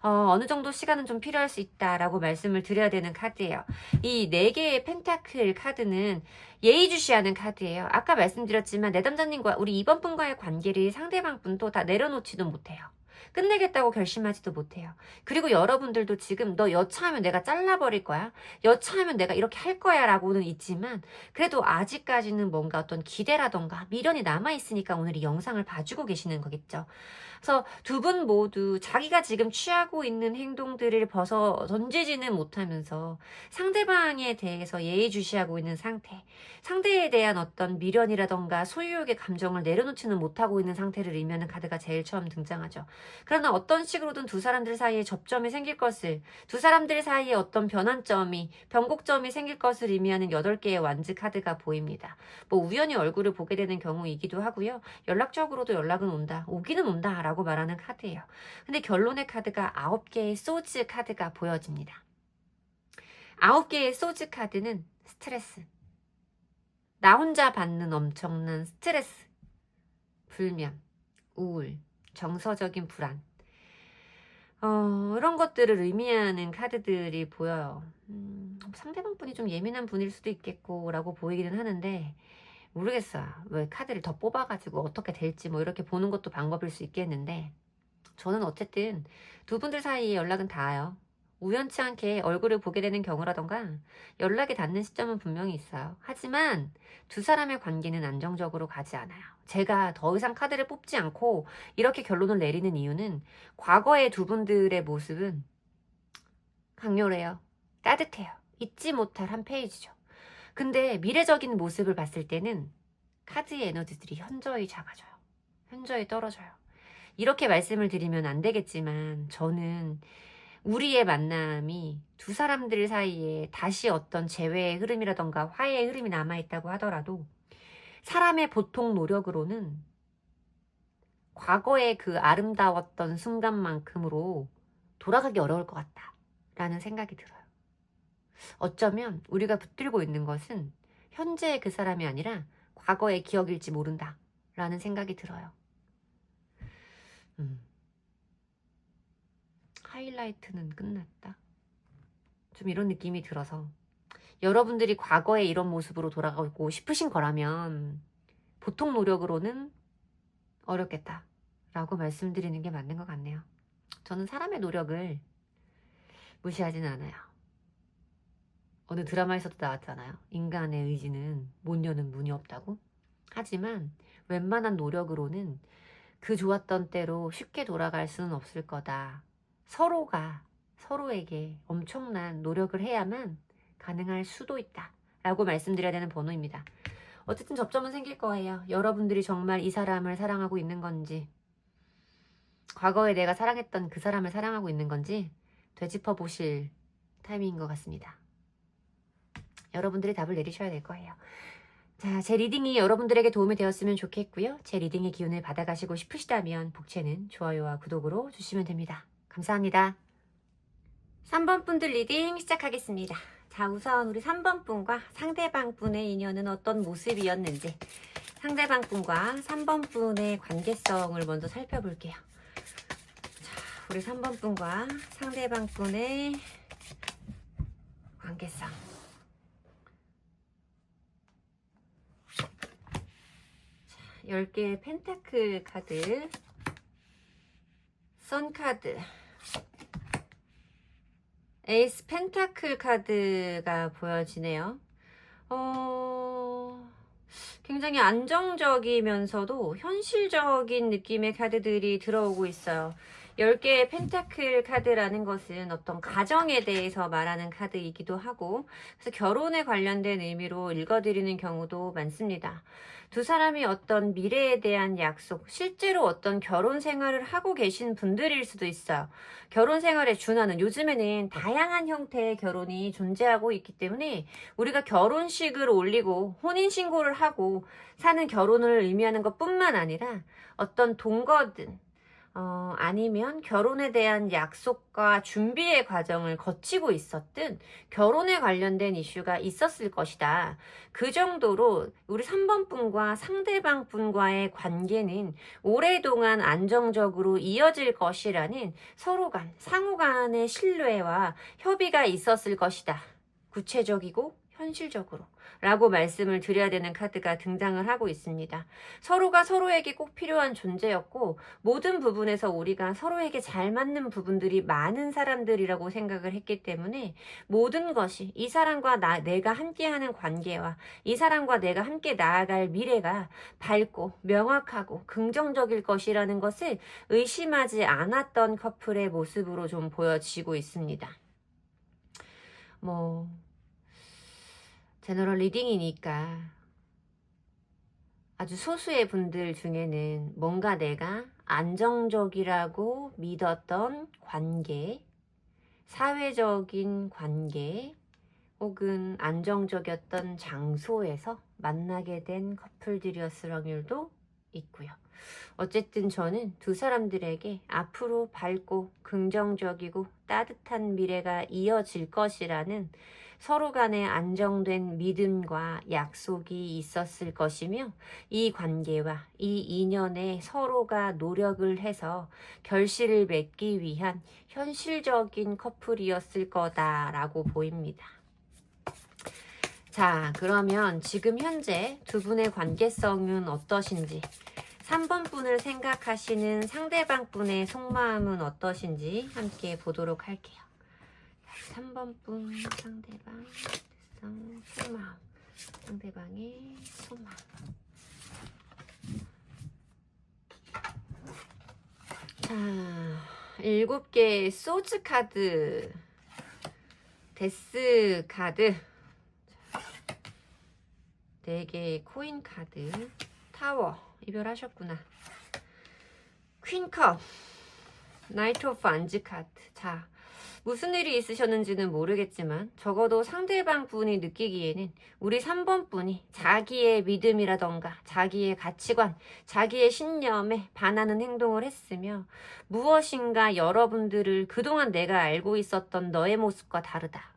어느 정도 시간은 좀 필요할 수 있다라고 말씀을 드려야 되는 카드예요. 이 4개의 펜타클 카드는 예의주시하는 카드예요. 아까 말씀드렸지만 내담자님과 우리 이번 분과의 관계를 상대방 분도 다 내려놓지도 못해요. 끝내겠다고 결심하지도 못해요. 그리고 여러분들도 지금 너 여차하면 내가 잘라버릴 거야. 여차하면 내가 이렇게 할 거야 라고는 있지만 그래도 아직까지는 뭔가 어떤 기대라던가 미련이 남아있으니까 오늘 이 영상을 봐주고 계시는 거겠죠. 그래서 두 분 모두 자기가 지금 취하고 있는 행동들을 벗어 던지지는 못하면서 상대방에 대해서 예의주시하고 있는 상태, 상대에 대한 어떤 미련이라던가 소유욕의 감정을 내려놓지는 못하고 있는 상태를 의미하는 카드가 제일 처음 등장하죠. 그러나 어떤 식으로든 두 사람들 사이에 접점이 생길 것을, 두 사람들 사이에 어떤 변환점이, 변곡점이 생길 것을 의미하는 8개의 완즈 카드가 보입니다. 뭐 우연히 얼굴을 보게 되는 경우이기도 하고요. 연락적으로도 연락은 온다, 오기는 온다 라고 말하는 카드예요. 근데 결론의 카드가 9개의 소즈 카드가 보여집니다. 9개의 소즈 카드는 스트레스, 나 혼자 받는 엄청난 스트레스, 불면, 우울, 정서적인 불안, 이런 것들을 의미하는 카드들이 보여요. 상대방 분이 좀 예민한 분일 수도 있겠고 라고 보이기는 하는데 모르겠어요. 왜 카드를 더 뽑아가지고 어떻게 될지 뭐 이렇게 보는 것도 방법일 수 있겠는데 저는 어쨌든 두 분들 사이에 연락은 닿아요. 우연치 않게 얼굴을 보게 되는 경우라던가 연락이 닿는 시점은 분명히 있어요. 하지만 두 사람의 관계는 안정적으로 가지 않아요. 제가 더 이상 카드를 뽑지 않고 이렇게 결론을 내리는 이유는 과거의 두 분들의 모습은 강렬해요. 따뜻해요. 잊지 못할 한 페이지죠. 근데 미래적인 모습을 봤을 때는 카드의 에너지들이 현저히 작아져요. 현저히 떨어져요. 이렇게 말씀을 드리면 안 되겠지만 저는 우리의 만남이 두 사람들 사이에 다시 어떤 재회의 흐름이라던가 화해의 흐름이 남아있다고 하더라도 사람의 보통 노력으로는 과거의 그 아름다웠던 순간만큼으로 돌아가기 어려울 것 같다라는 생각이 들어요. 어쩌면 우리가 붙들고 있는 것은 현재의 그 사람이 아니라 과거의 기억일지 모른다라는 생각이 들어요. 하이라이트는 끝났다. 좀 이런 느낌이 들어서 여러분들이 과거에 이런 모습으로 돌아가고 싶으신 거라면 보통 노력으로는 어렵겠다 라고 말씀드리는 게 맞는 것 같네요. 저는 사람의 노력을 무시하진 않아요. 어느 드라마에서도 나왔잖아요. 인간의 의지는 못 여는 문이 없다고. 하지만 웬만한 노력으로는 그 좋았던 때로 쉽게 돌아갈 수는 없을 거다. 서로가 서로에게 엄청난 노력을 해야만 가능할 수도 있다 라고 말씀드려야 되는 번호입니다. 어쨌든 접점은 생길 거예요. 여러분들이 정말 이 사람을 사랑하고 있는 건지, 과거에 내가 사랑했던 그 사람을 사랑하고 있는 건지 되짚어 보실 타이밍인 것 같습니다. 여러분들이 답을 내리셔야 될 거예요. 자, 제 리딩이 여러분들에게 도움이 되었으면 좋겠고요. 제 리딩의 기운을 받아가시고 싶으시다면 복채는 좋아요와 구독으로 주시면 됩니다. 감사합니다. 3번 분들 리딩 시작하겠습니다. 자, 우선 우리 3번 분과 상대방 분의 인연은 어떤 모습이었는지, 상대방 분과 3번 분의 관계성을 먼저 살펴볼게요. 자, 우리 3번 분과 상대방 분의 관계성. 자, 10개의 펜타클 카드, 선 카드, 에이스 펜타클 카드가 보여지네요. 굉장히 안정적이면서도 현실적인 느낌의 카드들이 들어오고 있어요. 10개의 펜타클 카드라는 것은 어떤 가정에 대해서 말하는 카드이기도 하고, 그래서 결혼에 관련된 의미로 읽어드리는 경우도 많습니다. 두 사람이 어떤 미래에 대한 약속, 실제로 어떤 결혼 생활을 하고 계신 분들일 수도 있어요. 결혼 생활에 준하는, 요즘에는 다양한 형태의 결혼이 존재하고 있기 때문에 우리가 결혼식을 올리고 혼인신고를 하고 사는 결혼을 의미하는 것뿐만 아니라 어떤 동거든, 아니면 결혼에 대한 약속과 준비의 과정을 거치고 있었든 결혼에 관련된 이슈가 있었을 것이다. 그 정도로 우리 3번 분과 상대방 분과의 관계는 오랫동안 안정적으로 이어질 것이라는 서로 간, 상호 간의 신뢰와 협의가 있었을 것이다. 구체적이고 현실적으로 라고 말씀을 드려야 되는 카드가 등장을 하고 있습니다. 서로가 서로에게 꼭 필요한 존재였고 모든 부분에서 우리가 서로에게 잘 맞는 부분들이 많은 사람들이라고 생각을 했기 때문에 모든 것이 이 사람과 내가 함께하는 관계와 이 사람과 내가 함께 나아갈 미래가 밝고 명확하고 긍정적일 것이라는 것을 의심하지 않았던 커플의 모습으로 좀 보여지고 있습니다. 제너럴 리딩이니까 아주 소수의 분들 중에는 뭔가 내가 안정적이라고 믿었던 관계, 사회적인 관계, 혹은 안정적이었던 장소에서 만나게 된 커플들이었을 확률도 있고요. 어쨌든 저는 두 사람들에게 앞으로 밝고 긍정적이고 따뜻한 미래가 이어질 것이라는 서로 간에 안정된 믿음과 약속이 있었을 것이며 이 관계와 이 인연에 서로가 노력을 해서 결실을 맺기 위한 현실적인 커플이었을 거다라고 보입니다. 자, 그러면 지금 현재 두 분의 관계성은 어떠신지, 3번 분을 생각하시는 상대방 분의 속마음은 어떠신지 함께 보도록 할게요. 3번 분 상대방 속마음, 상대방의 속마음. 자, 7개의 소즈 카드, 데스 카드, 4개의 코인 카드, 타워, 이별하셨구나. 퀸컵, 나이트 오브 안즈 카드. 자, 무슨 일이 있으셨는지는 모르겠지만 적어도 상대방 분이 느끼기에는 우리 3번 분이 자기의 믿음이라던가 자기의 가치관, 자기의 신념에 반하는 행동을 했으며 무엇인가 여러분들을 그동안 내가 알고 있었던 너의 모습과 다르다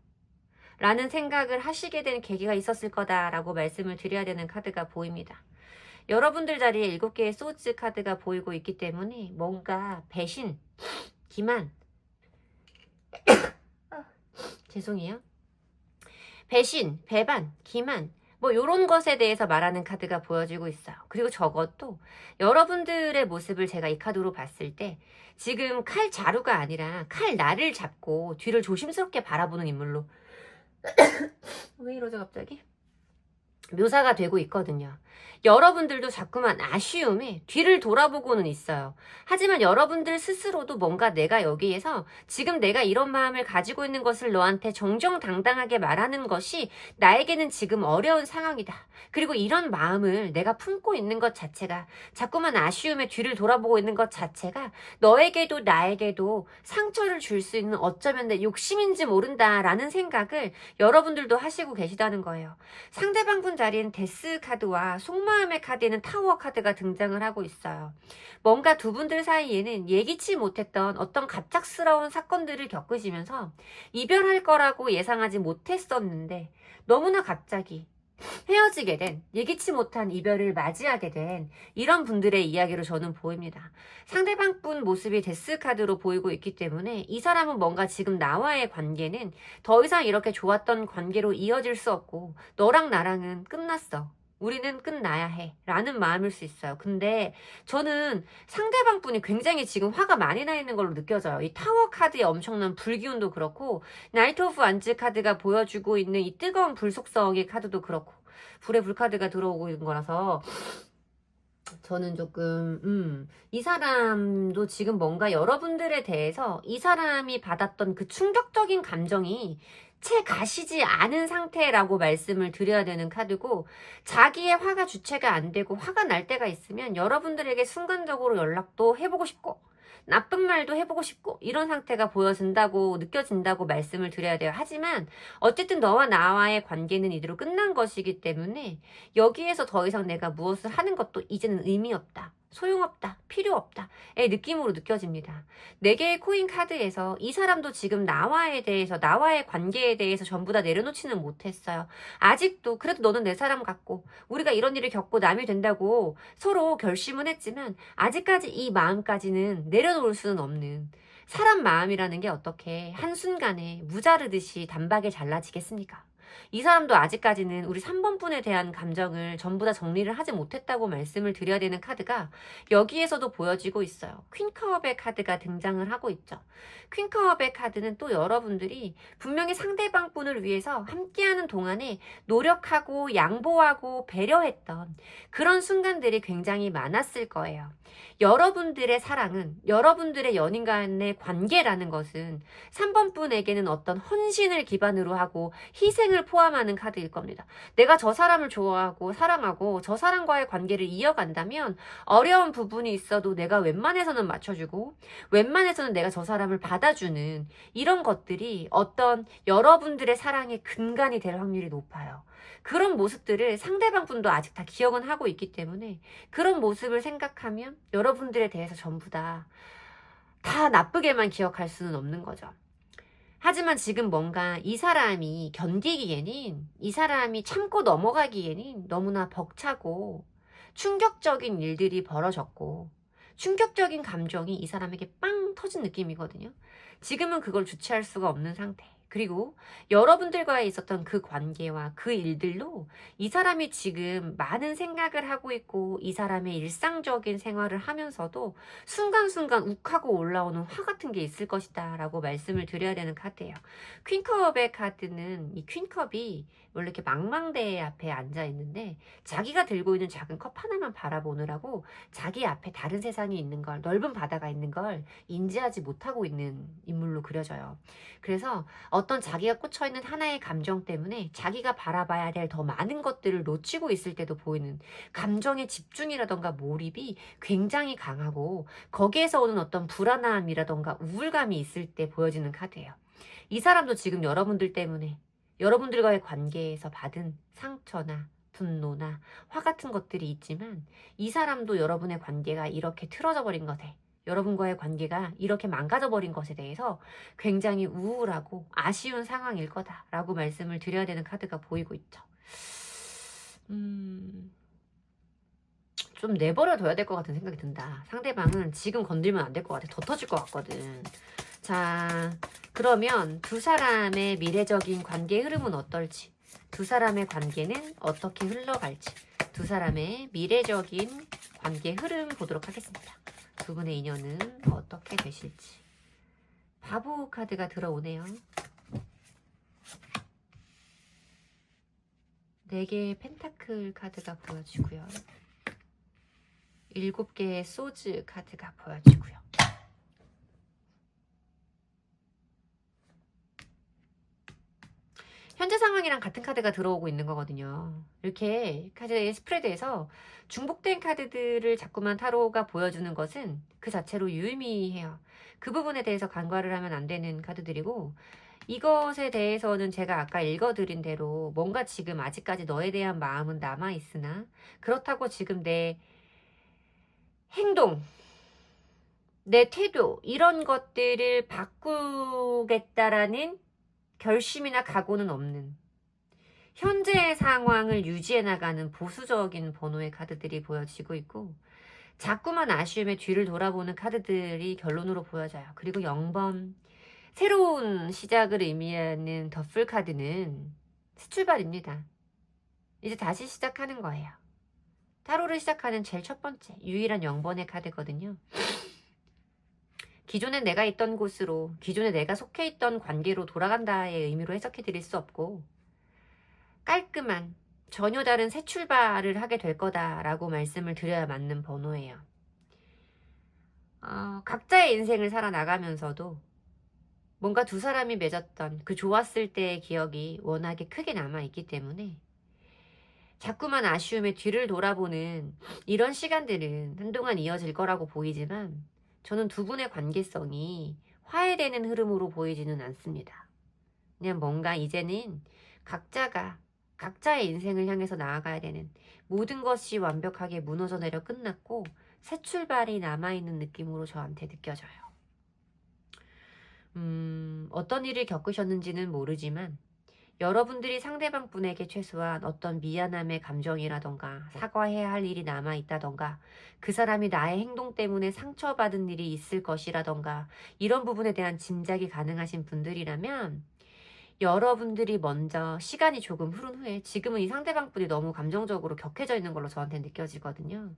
라는 생각을 하시게 된 계기가 있었을 거다라고 말씀을 드려야 되는 카드가 보입니다. 여러분들 자리에 7개의 소즈 카드가 보이고 있기 때문에 뭔가 배신, 기만, 죄송해요. 배신, 배반, 기만 요런 것에 대해서 말하는 카드가 보여지고 있어요. 그리고 저것도 여러분들의 모습을 제가 이 카드로 봤을 때 지금 칼 자루가 아니라 칼 날을 잡고 뒤를 조심스럽게 바라보는 인물로 왜 이러죠 갑자기? 묘사가 되고 있거든요. 여러분들도 자꾸만 아쉬움에 뒤를 돌아보고는 있어요. 하지만 여러분들 스스로도 뭔가 내가 여기에서 지금 내가 이런 마음을 가지고 있는 것을 너한테 정정당당하게 말하는 것이 나에게는 지금 어려운 상황이다. 그리고 이런 마음을 내가 품고 있는 것 자체가 자꾸만 아쉬움에 뒤를 돌아보고 있는 것 자체가 너에게도 나에게도 상처를 줄 수 있는 어쩌면 내 욕심인지 모른다라는 생각을 여러분들도 하시고 계시다는 거예요. 상대방 분 자리엔 데스 카드와 속마음의 카드에는 타워 카드가 등장을 하고 있어요. 뭔가 두 분들 사이에는 예기치 못했던 어떤 갑작스러운 사건들을 겪으시면서 이별할 거라고 예상하지 못했었는데 너무나 갑자기 헤어지게 된, 예기치 못한 이별을 맞이하게 된 이런 분들의 이야기로 저는 보입니다. 상대방 분 모습이 데스카드로 보이고 있기 때문에 이 사람은 뭔가 지금 나와의 관계는 더 이상 이렇게 좋았던 관계로 이어질 수 없고 너랑 나랑은 끝났어. 우리는 끝나야 해 라는 마음일 수 있어요. 근데 저는 상대방 분이 굉장히 지금 화가 많이 나 있는 걸로 느껴져요. 이 타워 카드의 엄청난 불기운도 그렇고 나이트 오브 안즈 카드가 보여주고 있는 이 뜨거운 불 속성의 카드도 그렇고 불의 불 카드가 들어오고 있는 거라서 저는 조금 이 사람도 지금 뭔가 여러분들에 대해서 이 사람이 받았던 그 충격적인 감정이 채 가시지 않은 상태라고 말씀을 드려야 되는 카드고 자기의 화가 주체가 안 되고 화가 날 때가 있으면 여러분들에게 순간적으로 연락도 해보고 싶고 나쁜 말도 해보고 싶고 이런 상태가 보여진다고 느껴진다고 말씀을 드려야 돼요. 하지만 어쨌든 너와 나와의 관계는 이대로 끝난 것이기 때문에 여기에서 더 이상 내가 무엇을 하는 것도 이제는 의미 없다. 소용없다. 필요 없다의 느낌으로 느껴집니다. 4개의 코인 카드에서 이 사람도 지금 나와의 관계에 대해서 전부 다 내려놓지는 못했어요. 아직도 그래도 너는 내 사람 같고 우리가 이런 일을 겪고 남이 된다고 서로 결심은 했지만 아직까지 이 마음까지는 내려놓을 수는 없는 사람 마음이라는 게 어떻게 한순간에 무자르듯이 단박에 잘라지겠습니까? 이 사람도 아직까지는 우리 3번 분에 대한 감정을 전부 다 정리를 하지 못했다고 말씀을 드려야 되는 카드가 여기에서도 보여지고 있어요. 퀸컵의 카드가 등장을 하고 있죠. 퀸컵의 카드는 또 여러분들이 분명히 상대방 분을 위해서 함께하는 동안에 노력하고 양보하고 배려했던 그런 순간들이 굉장히 많았을 거예요. 여러분들의 사랑은, 여러분들의 연인 간의 관계라는 것은 3번 분에게는 어떤 헌신을 기반으로 하고 희생을 포함하는 카드일 겁니다. 내가 저 사람을 좋아하고 사랑하고 저 사람과의 관계를 이어간다면 어려운 부분이 있어도 내가 웬만해서는 맞춰주고 웬만해서는 내가 저 사람을 받아주는 이런 것들이 어떤 여러분들의 사랑의 근간이 될 확률이 높아요. 그런 모습들을 상대방 분도 아직 다 기억은 하고 있기 때문에 그런 모습을 생각하면 여러분들에 대해서 전부 다 나쁘게만 기억할 수는 없는 거죠. 하지만 지금 뭔가 이 사람이 견디기에는, 이 사람이 참고 넘어가기에는 너무나 벅차고 충격적인 일들이 벌어졌고 충격적인 감정이 이 사람에게 빵 터진 느낌이거든요. 지금은 그걸 주체할 수가 없는 상태. 그리고 여러분들과의 있었던 그 관계와 그 일들로 이 사람이 지금 많은 생각을 하고 있고 이 사람의 일상적인 생활을 하면서도 순간순간 욱하고 올라오는 화 같은 게 있을 것이다 라고 말씀을 드려야 되는 카드예요. 퀸컵의 카드는 이 퀸컵이 원래 이렇게 망망대 앞에 앉아 있는데 자기가 들고 있는 작은 컵 하나만 바라보느라고 자기 앞에 다른 세상이 있는 걸, 넓은 바다가 있는 걸 인지하지 못하고 있는 인물로 그려져요. 그래서 어떤 자기가 꽂혀있는 하나의 감정 때문에 자기가 바라봐야 될 더 많은 것들을 놓치고 있을 때도 보이는 감정의 집중이라던가 몰입이 굉장히 강하고 거기에서 오는 어떤 불안함이라던가 우울감이 있을 때 보여지는 카드예요. 이 사람도 지금 여러분들 때문에 여러분들과의 관계에서 받은 상처나 분노나 화 같은 것들이 있지만 이 사람도 여러분의 관계가 이렇게 틀어져 버린 것에 여러분과의 관계가 이렇게 망가져 버린 것에 대해서 굉장히 우울하고 아쉬운 상황일 거다라고 말씀을 드려야 되는 카드가 보이고 있죠. 좀 내버려둬야 될 것 같은 생각이 든다. 상대방은 지금 건들면 안 될 것 같아. 더 터질 것 같거든. 자, 그러면 두 사람의 미래적인 관계의 흐름은 어떨지, 두 사람의 관계는 어떻게 흘러갈지, 두 사람의 미래적인 관계 흐름 보도록 하겠습니다. 두 분의 인연은 어떻게 되실지. 바보 카드가 들어오네요. 4개의 펜타클 카드가 보여지고요. 7개의 소즈 카드가 보여지고요. 현재 상황이랑 같은 카드가 들어오고 있는 거거든요. 이렇게 카드의 스프레드에서 중복된 카드들을 자꾸만 타로가 보여주는 것은 그 자체로 유의미해요. 그 부분에 대해서 간과를 하면 안 되는 카드들이고 이것에 대해서는 제가 아까 읽어드린 대로 뭔가 지금 아직까지 너에 대한 마음은 남아있으나 그렇다고 지금 내 행동, 내 태도 이런 것들을 바꾸겠다라는 결심이나 각오는 없는 현재의 상황을 유지해 나가는 보수적인 번호의 카드들이 보여지고 있고 자꾸만 아쉬움에 뒤를 돌아보는 카드들이 결론으로 보여져요. 그리고 0번 새로운 시작을 의미하는 더풀 카드는 새 출발입니다. 이제 다시 시작하는 거예요. 타로를 시작하는 제일 첫 번째 유일한 0번의 카드거든요. 기존에 내가 있던 곳으로, 기존에 내가 속해 있던 관계로 돌아간다의 의미로 해석해 드릴 수 없고 깔끔한 전혀 다른 새 출발을 하게 될 거다라고 말씀을 드려야 맞는 번호예요. 각자의 인생을 살아나가면서도 뭔가 두 사람이 맺었던 그 좋았을 때의 기억이 워낙에 크게 남아있기 때문에 자꾸만 아쉬움에 뒤를 돌아보는 이런 시간들은 한동안 이어질 거라고 보이지만 저는 두 분의 관계성이 화해되는 흐름으로 보이지는 않습니다. 그냥 뭔가 이제는 각자가 각자의 인생을 향해서 나아가야 되는 모든 것이 완벽하게 무너져 내려 끝났고 새 출발이 남아있는 느낌으로 저한테 느껴져요. 어떤 일을 겪으셨는지는 모르지만 여러분들이 상대방 분에게 최소한 어떤 미안함의 감정이라던가 사과해야 할 일이 남아있다던가 그 사람이 나의 행동 때문에 상처받은 일이 있을 것이라던가 이런 부분에 대한 짐작이 가능하신 분들이라면 여러분들이 먼저 시간이 조금 흐른 후에, 지금은 이 상대방분이 너무 감정적으로 격해져 있는 걸로 저한테 느껴지거든요.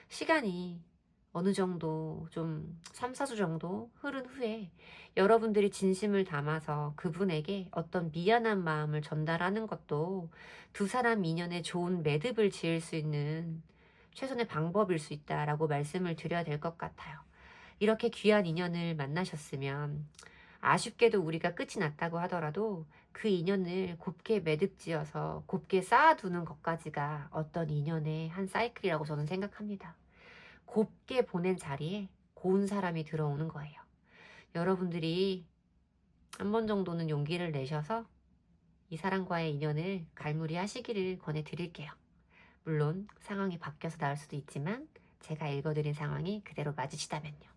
시간이 어느 정도 좀 3, 4주 정도 흐른 후에 여러분들이 진심을 담아서 그분에게 어떤 미안한 마음을 전달하는 것도 두 사람 인연에 좋은 매듭을 지을 수 있는 최선의 방법일 수 있다라고 말씀을 드려야 될 것 같아요. 이렇게 귀한 인연을 만나셨으면 아쉽게도 우리가 끝이 났다고 하더라도 그 인연을 곱게 매듭지어서 곱게 쌓아두는 것까지가 어떤 인연의 한 사이클이라고 저는 생각합니다. 곱게 보낸 자리에 고운 사람이 들어오는 거예요. 여러분들이 한 번 정도는 용기를 내셔서 이 사람과의 인연을 갈무리 하시기를 권해드릴게요. 물론 상황이 바뀌어서 나올 수도 있지만 제가 읽어드린 상황이 그대로 맞으시다면요.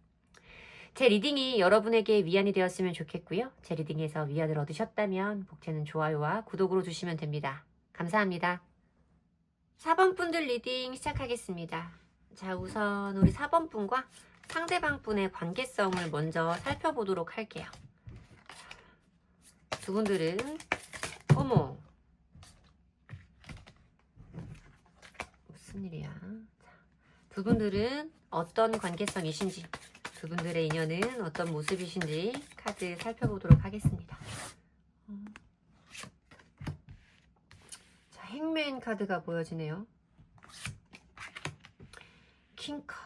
제 리딩이 여러분에게 위안이 되었으면 좋겠고요. 제 리딩에서 위안을 얻으셨다면 복채는 좋아요와 구독으로 주시면 됩니다. 감사합니다. 4번 분들 리딩 시작하겠습니다. 자, 우선 우리 4번 분과 상대방 분의 관계성을 먼저 살펴보도록 할게요. 두 분들은 어머 무슨 일이야. 두 분들은 어떤 관계성이신지, 두 분들의 인연은 어떤 모습이신지 카드 살펴보도록 하겠습니다. 자, 행맨 카드가 보여지네요. 킹컵,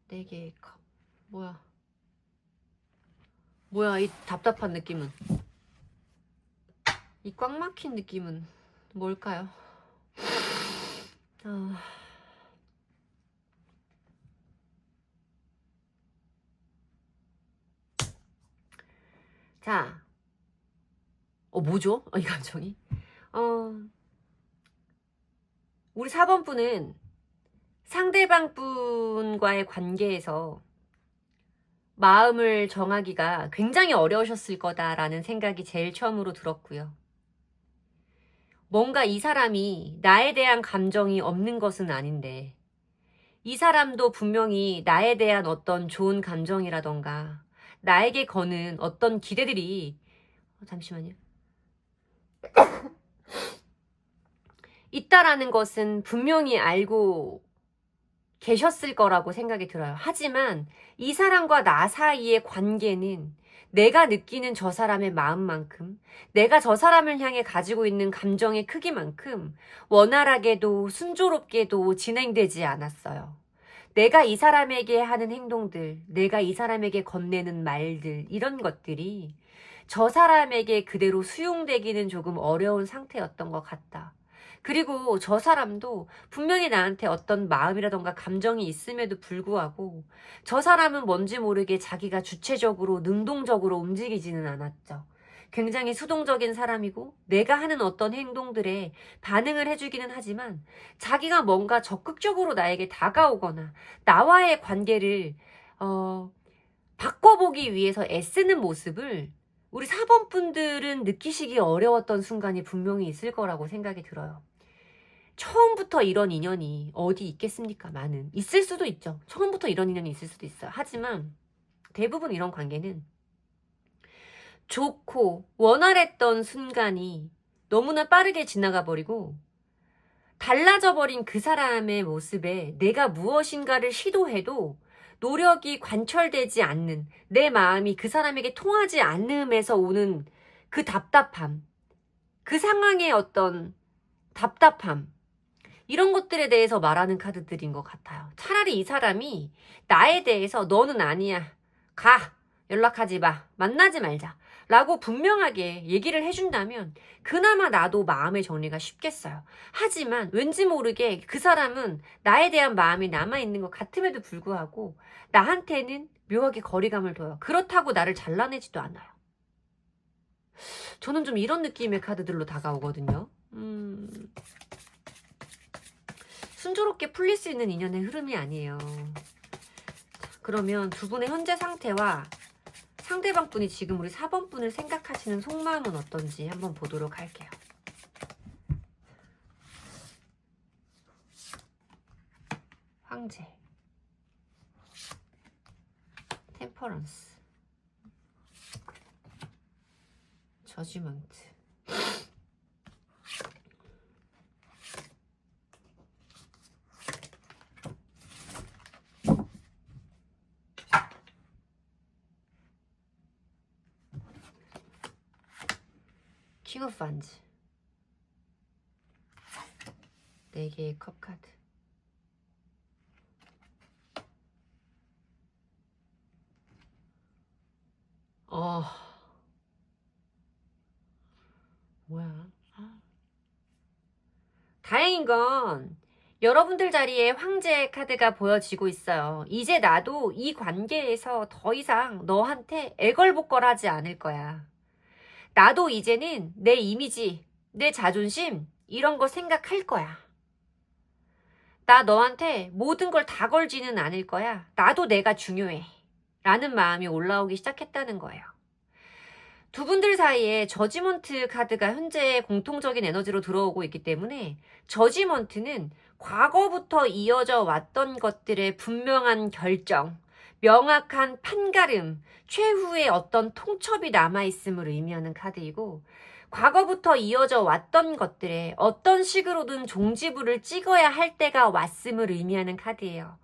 4개의 컵. 뭐야 이 답답한 느낌은, 이 꽉 막힌 느낌은 뭘까요? 자, 뭐죠? 이 감정이. 우리 4번 분은 상대방 분과의 관계에서 마음을 정하기가 굉장히 어려우셨을 거다라는 생각이 제일 처음으로 들었고요. 뭔가 이 사람이 나에 대한 감정이 없는 것은 아닌데 이 사람도 분명히 나에 대한 어떤 좋은 감정이라던가 나에게 거는 어떤 기대들이 잠시만요. 있다라는 것은 분명히 알고 계셨을 거라고 생각이 들어요. 하지만 이 사람과 나 사이의 관계는 내가 느끼는 저 사람의 마음만큼, 내가 저 사람을 향해 가지고 있는 감정의 크기만큼 원활하게도 순조롭게도 진행되지 않았어요. 내가 이 사람에게 하는 행동들, 내가 이 사람에게 건네는 말들, 이런 것들이 저 사람에게 그대로 수용되기는 조금 어려운 상태였던 것 같다. 그리고 저 사람도 분명히 나한테 어떤 마음이라던가 감정이 있음에도 불구하고 저 사람은 뭔지 모르게 자기가 주체적으로 능동적으로 움직이지는 않았죠. 굉장히 수동적인 사람이고 내가 하는 어떤 행동들에 반응을 해주기는 하지만 자기가 뭔가 적극적으로 나에게 다가오거나 나와의 관계를 바꿔보기 위해서 애쓰는 모습을 우리 4번 분들은 느끼시기 어려웠던 순간이 분명히 있을 거라고 생각이 들어요. 처음부터 이런 인연이 어디 있겠습니까? 많은. 있을 수도 있죠. 처음부터 이런 인연이 있을 수도 있어요. 하지만 대부분 이런 관계는 좋고 원활했던 순간이 너무나 빠르게 지나가 버리고 달라져 버린 그 사람의 모습에 내가 무엇인가를 시도해도 노력이 관철되지 않는, 내 마음이 그 사람에게 통하지 않음에서 오는 그 답답함, 그 상황의 어떤 답답함, 이런 것들에 대해서 말하는 카드들인 것 같아요. 차라리 이 사람이 나에 대해서 너는 아니야, 가, 연락하지 마, 만나지 말자 라고 분명하게 얘기를 해준다면 그나마 나도 마음의 정리가 쉽겠어요. 하지만 왠지 모르게 그 사람은 나에 대한 마음이 남아있는 것 같음에도 불구하고 나한테는 묘하게 거리감을 둬요. 그렇다고 나를 잘라내지도 않아요. 저는 좀 이런 느낌의 카드들로 다가오거든요. 순조롭게 풀릴 수 있는 인연의 흐름이 아니에요. 그러면 두 분의 현재 상태와 상대방 분이 지금 우리 4번 분을 생각하시는 속마음은 어떤지 한번 보도록 할게요. 황제, 템퍼런스, 저지먼트, 킹 오브 판즈, 4개의 컵 카드. 뭐야? 다행인 건 여러분들 자리에 황제 카드가 보여지고 있어요. 이제 나도 이 관계에서 더 이상 너한테 애걸복걸하지 않을 거야. 나도 이제는 내 이미지, 내 자존심 이런 거 생각할 거야. 나 너한테 모든 걸 다 걸지는 않을 거야. 나도 내가 중요해. 라는 마음이 올라오기 시작했다는 거예요. 두 분들 사이에 저지먼트 카드가 현재 공통적인 에너지로 들어오고 있기 때문에 저지먼트는 과거부터 이어져 왔던 것들의 분명한 결정, 명확한 판가름, 최후의 어떤 통첩이 남아있음을 의미하는 카드이고, 과거부터 이어져 왔던 것들에 어떤 식으로든 종지부를 찍어야 할 때가 왔음을 의미하는 카드예요.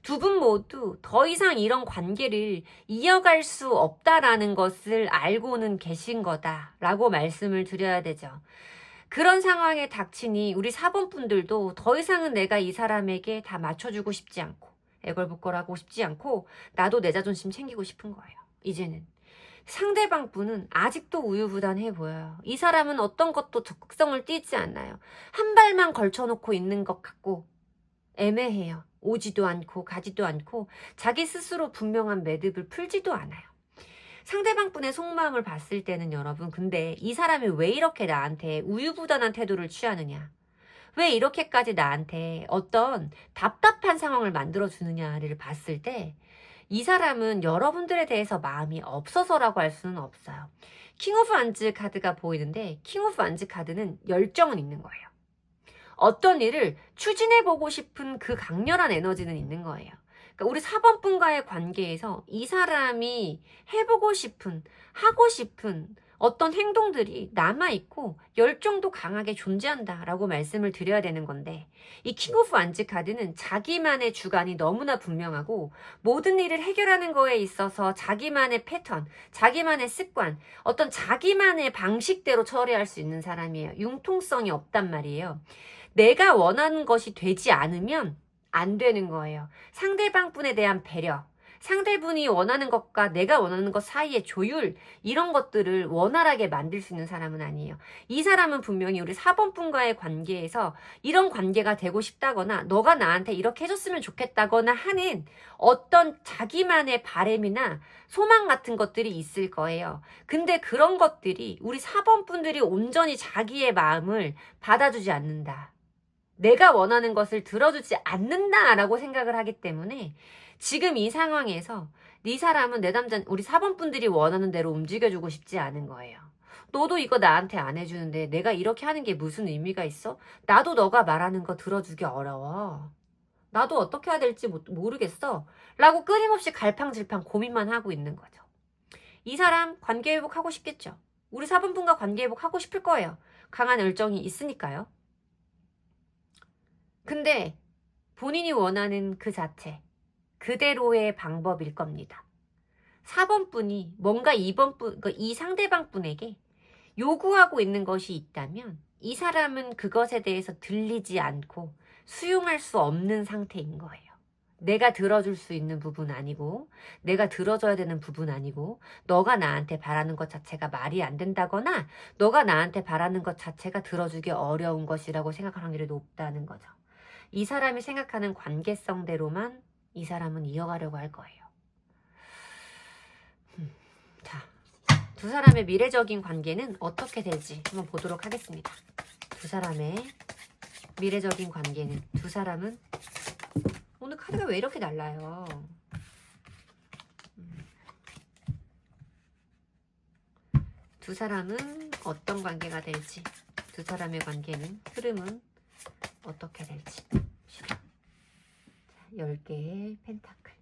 두 분 모두 더 이상 이런 관계를 이어갈 수 없다라는 것을 알고는 계신 거다라고 말씀을 드려야 되죠. 그런 상황에 닥치니 우리 4번 분들도 더 이상은 내가 이 사람에게 다 맞춰주고 싶지 않고 애걸복걸하고 싶지 않고 나도 내 자존심 챙기고 싶은 거예요. 이제는. 상대방 분은 아직도 우유부단해 보여요. 이 사람은 어떤 것도 적극성을 띠지 않아요. 한 발만 걸쳐놓고 있는 것 같고 애매해요. 오지도 않고 가지도 않고 자기 스스로 분명한 매듭을 풀지도 않아요. 상대방 분의 속마음을 봤을 때는 여러분, 근데 이 사람이 왜 이렇게 나한테 우유부단한 태도를 취하느냐, 왜 이렇게까지 나한테 어떤 답답한 상황을 만들어주느냐를 봤을 때 이 사람은 여러분들에 대해서 마음이 없어서라고 할 수는 없어요. 킹 오브 완즈 카드가 보이는데 킹 오브 완즈 카드는 열정은 있는 거예요. 어떤 일을 추진해보고 싶은 그 강렬한 에너지는 있는 거예요. 그러니까 우리 4번 분과의 관계에서 이 사람이 해보고 싶은, 하고 싶은 어떤 행동들이 남아있고 열정도 강하게 존재한다라고 말씀을 드려야 되는 건데, 이 킹 오브 완즈 카드는 자기만의 주관이 너무나 분명하고 모든 일을 해결하는 거에 있어서 자기만의 패턴, 자기만의 습관, 어떤 자기만의 방식대로 처리할 수 있는 사람이에요. 융통성이 없단 말이에요. 내가 원하는 것이 되지 않으면 안 되는 거예요. 상대방 분에 대한 배려, 상대분이 원하는 것과 내가 원하는 것 사이의 조율, 이런 것들을 원활하게 만들 수 있는 사람은 아니에요. 이 사람은 분명히 우리 4번 분과의 관계에서 이런 관계가 되고 싶다거나 너가 나한테 이렇게 해줬으면 좋겠다거나 하는 어떤 자기만의 바램이나 소망 같은 것들이 있을 거예요. 근데 그런 것들이 우리 4번 분들이 온전히 자기의 마음을 받아주지 않는다, 내가 원하는 것을 들어주지 않는다라고 생각을 하기 때문에 지금 이 상황에서 네 사람은 내 남자, 우리 4번 분들이 원하는 대로 움직여주고 싶지 않은 거예요. 너도 이거 나한테 안 해주는데 내가 이렇게 하는 게 무슨 의미가 있어? 나도 너가 말하는 거 들어주기 어려워. 나도 어떻게 해야 될지 모르겠어. 라고 끊임없이 갈팡질팡 고민만 하고 있는 거죠. 이 사람 관계 회복하고 싶겠죠. 우리 4번 분과 관계 회복하고 싶을 거예요. 강한 열정이 있으니까요. 근데 본인이 원하는 그 자체, 그대로의 방법일 겁니다. 4번 분이 뭔가 2번 분, 이 상대방 분에게 요구하고 있는 것이 있다면 이 사람은 그것에 대해서 들리지 않고 수용할 수 없는 상태인 거예요. 내가 들어줄 수 있는 부분 아니고, 내가 들어줘야 되는 부분 아니고, 너가 나한테 바라는 것 자체가 말이 안 된다거나 너가 나한테 바라는 것 자체가 들어주기 어려운 것이라고 생각할 확률이 높다는 거죠. 이 사람이 생각하는 관계성대로만 이 사람은 이어가려고 할 거예요. 자, 두 사람의 미래적인 관계는 어떻게 될지 한번 보도록 하겠습니다. 두 사람의 미래적인 관계는, 두 사람은, 오늘 카드가 왜 이렇게 달라요? 두 사람은 어떤 관계가 될지, 두 사람의 관계는, 흐름은 어떻게 될지. 10개의 펜타클.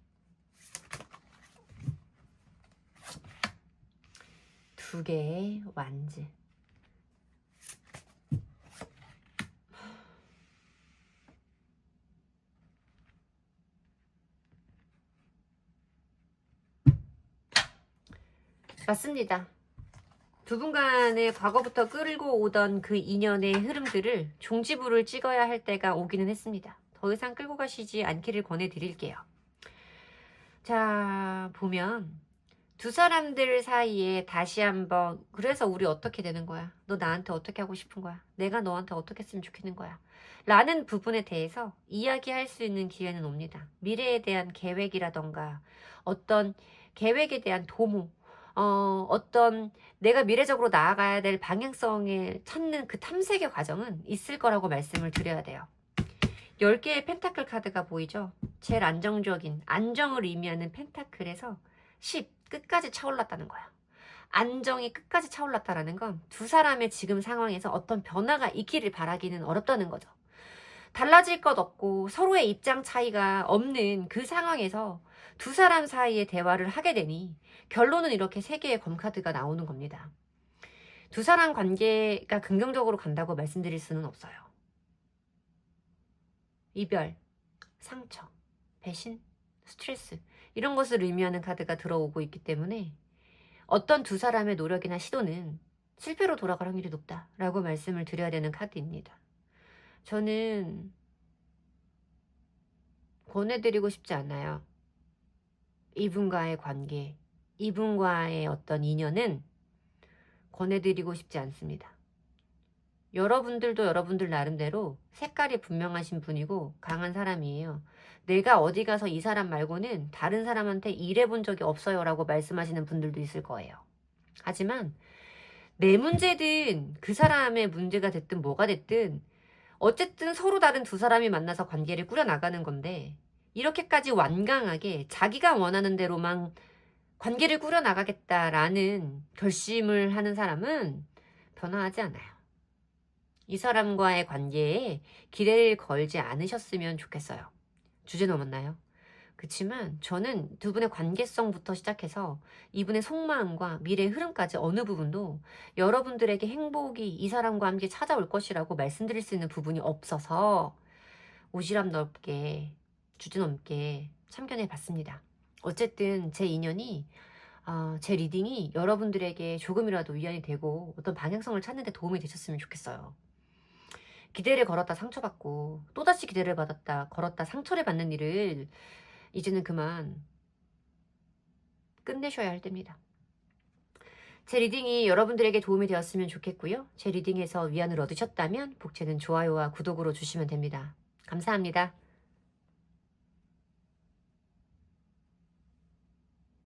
두 개의 완즈. 맞습니다. 두 분 간의 과거부터 끌고 오던 그 인연의 흐름들을 종지부를 찍어야 할 때가 오기는 했습니다. 더 이상 끌고 가시지 않기를 권해드릴게요. 자, 보면 두 사람들 사이에 다시 한번 그래서 우리 어떻게 되는 거야? 너 나한테 어떻게 하고 싶은 거야? 내가 너한테 어떻게 했으면 좋겠는 거야? 라는 부분에 대해서 이야기할 수 있는 기회는 옵니다. 미래에 대한 계획이라던가 어떤 계획에 대한 도모, 어떤 내가 미래적으로 나아가야 될 방향성을 찾는 그 탐색의 과정은 있을 거라고 말씀을 드려야 돼요. 10개의 펜타클 카드가 보이죠? 제일 안정적인 안정을 의미하는 펜타클에서 10 끝까지 차올랐다는 거야. 안정이 끝까지 차올랐다라는 건 두 사람의 지금 상황에서 어떤 변화가 있기를 바라기는 어렵다는 거죠. 달라질 것 없고 서로의 입장 차이가 없는 그 상황에서 두 사람 사이의 대화를 하게 되니 결론은 이렇게 3개의 검카드가 나오는 겁니다. 두 사람 관계가 긍정적으로 간다고 말씀드릴 수는 없어요. 이별, 상처, 배신, 스트레스 이런 것을 의미하는 카드가 들어오고 있기 때문에 어떤 두 사람의 노력이나 시도는 실패로 돌아갈 확률이 높다라고 말씀을 드려야 되는 카드입니다. 저는 권해드리고 싶지 않아요. 이분과의 관계, 이분과의 어떤 인연은 권해드리고 싶지 않습니다. 여러분들도 여러분들 나름대로 색깔이 분명하신 분이고 강한 사람이에요. 내가 어디 가서 이 사람 말고는 다른 사람한테 일해본 적이 없어요 라고 말씀하시는 분들도 있을 거예요. 하지만 내 문제든 그 사람의 문제가 됐든 뭐가 됐든 어쨌든 서로 다른 두 사람이 만나서 관계를 꾸려나가는 건데 이렇게까지 완강하게 자기가 원하는 대로만 관계를 꾸려나가겠다라는 결심을 하는 사람은 변화하지 않아요. 이 사람과의 관계에 기대를 걸지 않으셨으면 좋겠어요. 주제 넘었나요? 그치만 저는 두 분의 관계성부터 시작해서 이분의 속마음과 미래의 흐름까지 어느 부분도 여러분들에게 행복이 이 사람과 함께 찾아올 것이라고 말씀드릴 수 있는 부분이 없어서 오지랖 넓게 주제 넘게 참견해 봤습니다. 어쨌든 제 인연이 제 리딩이 여러분들에게 조금이라도 위안이 되고 어떤 방향성을 찾는 데 도움이 되셨으면 좋겠어요. 기대를 걸었다 상처받고 또다시 기대를 받았다 걸었다 상처를 받는 일을 이제는 그만 끝내셔야 할 때입니다. 제 리딩이 여러분들에게 도움이 되었으면 좋겠고요. 제 리딩에서 위안을 얻으셨다면 복채는 좋아요와 구독으로 주시면 됩니다. 감사합니다.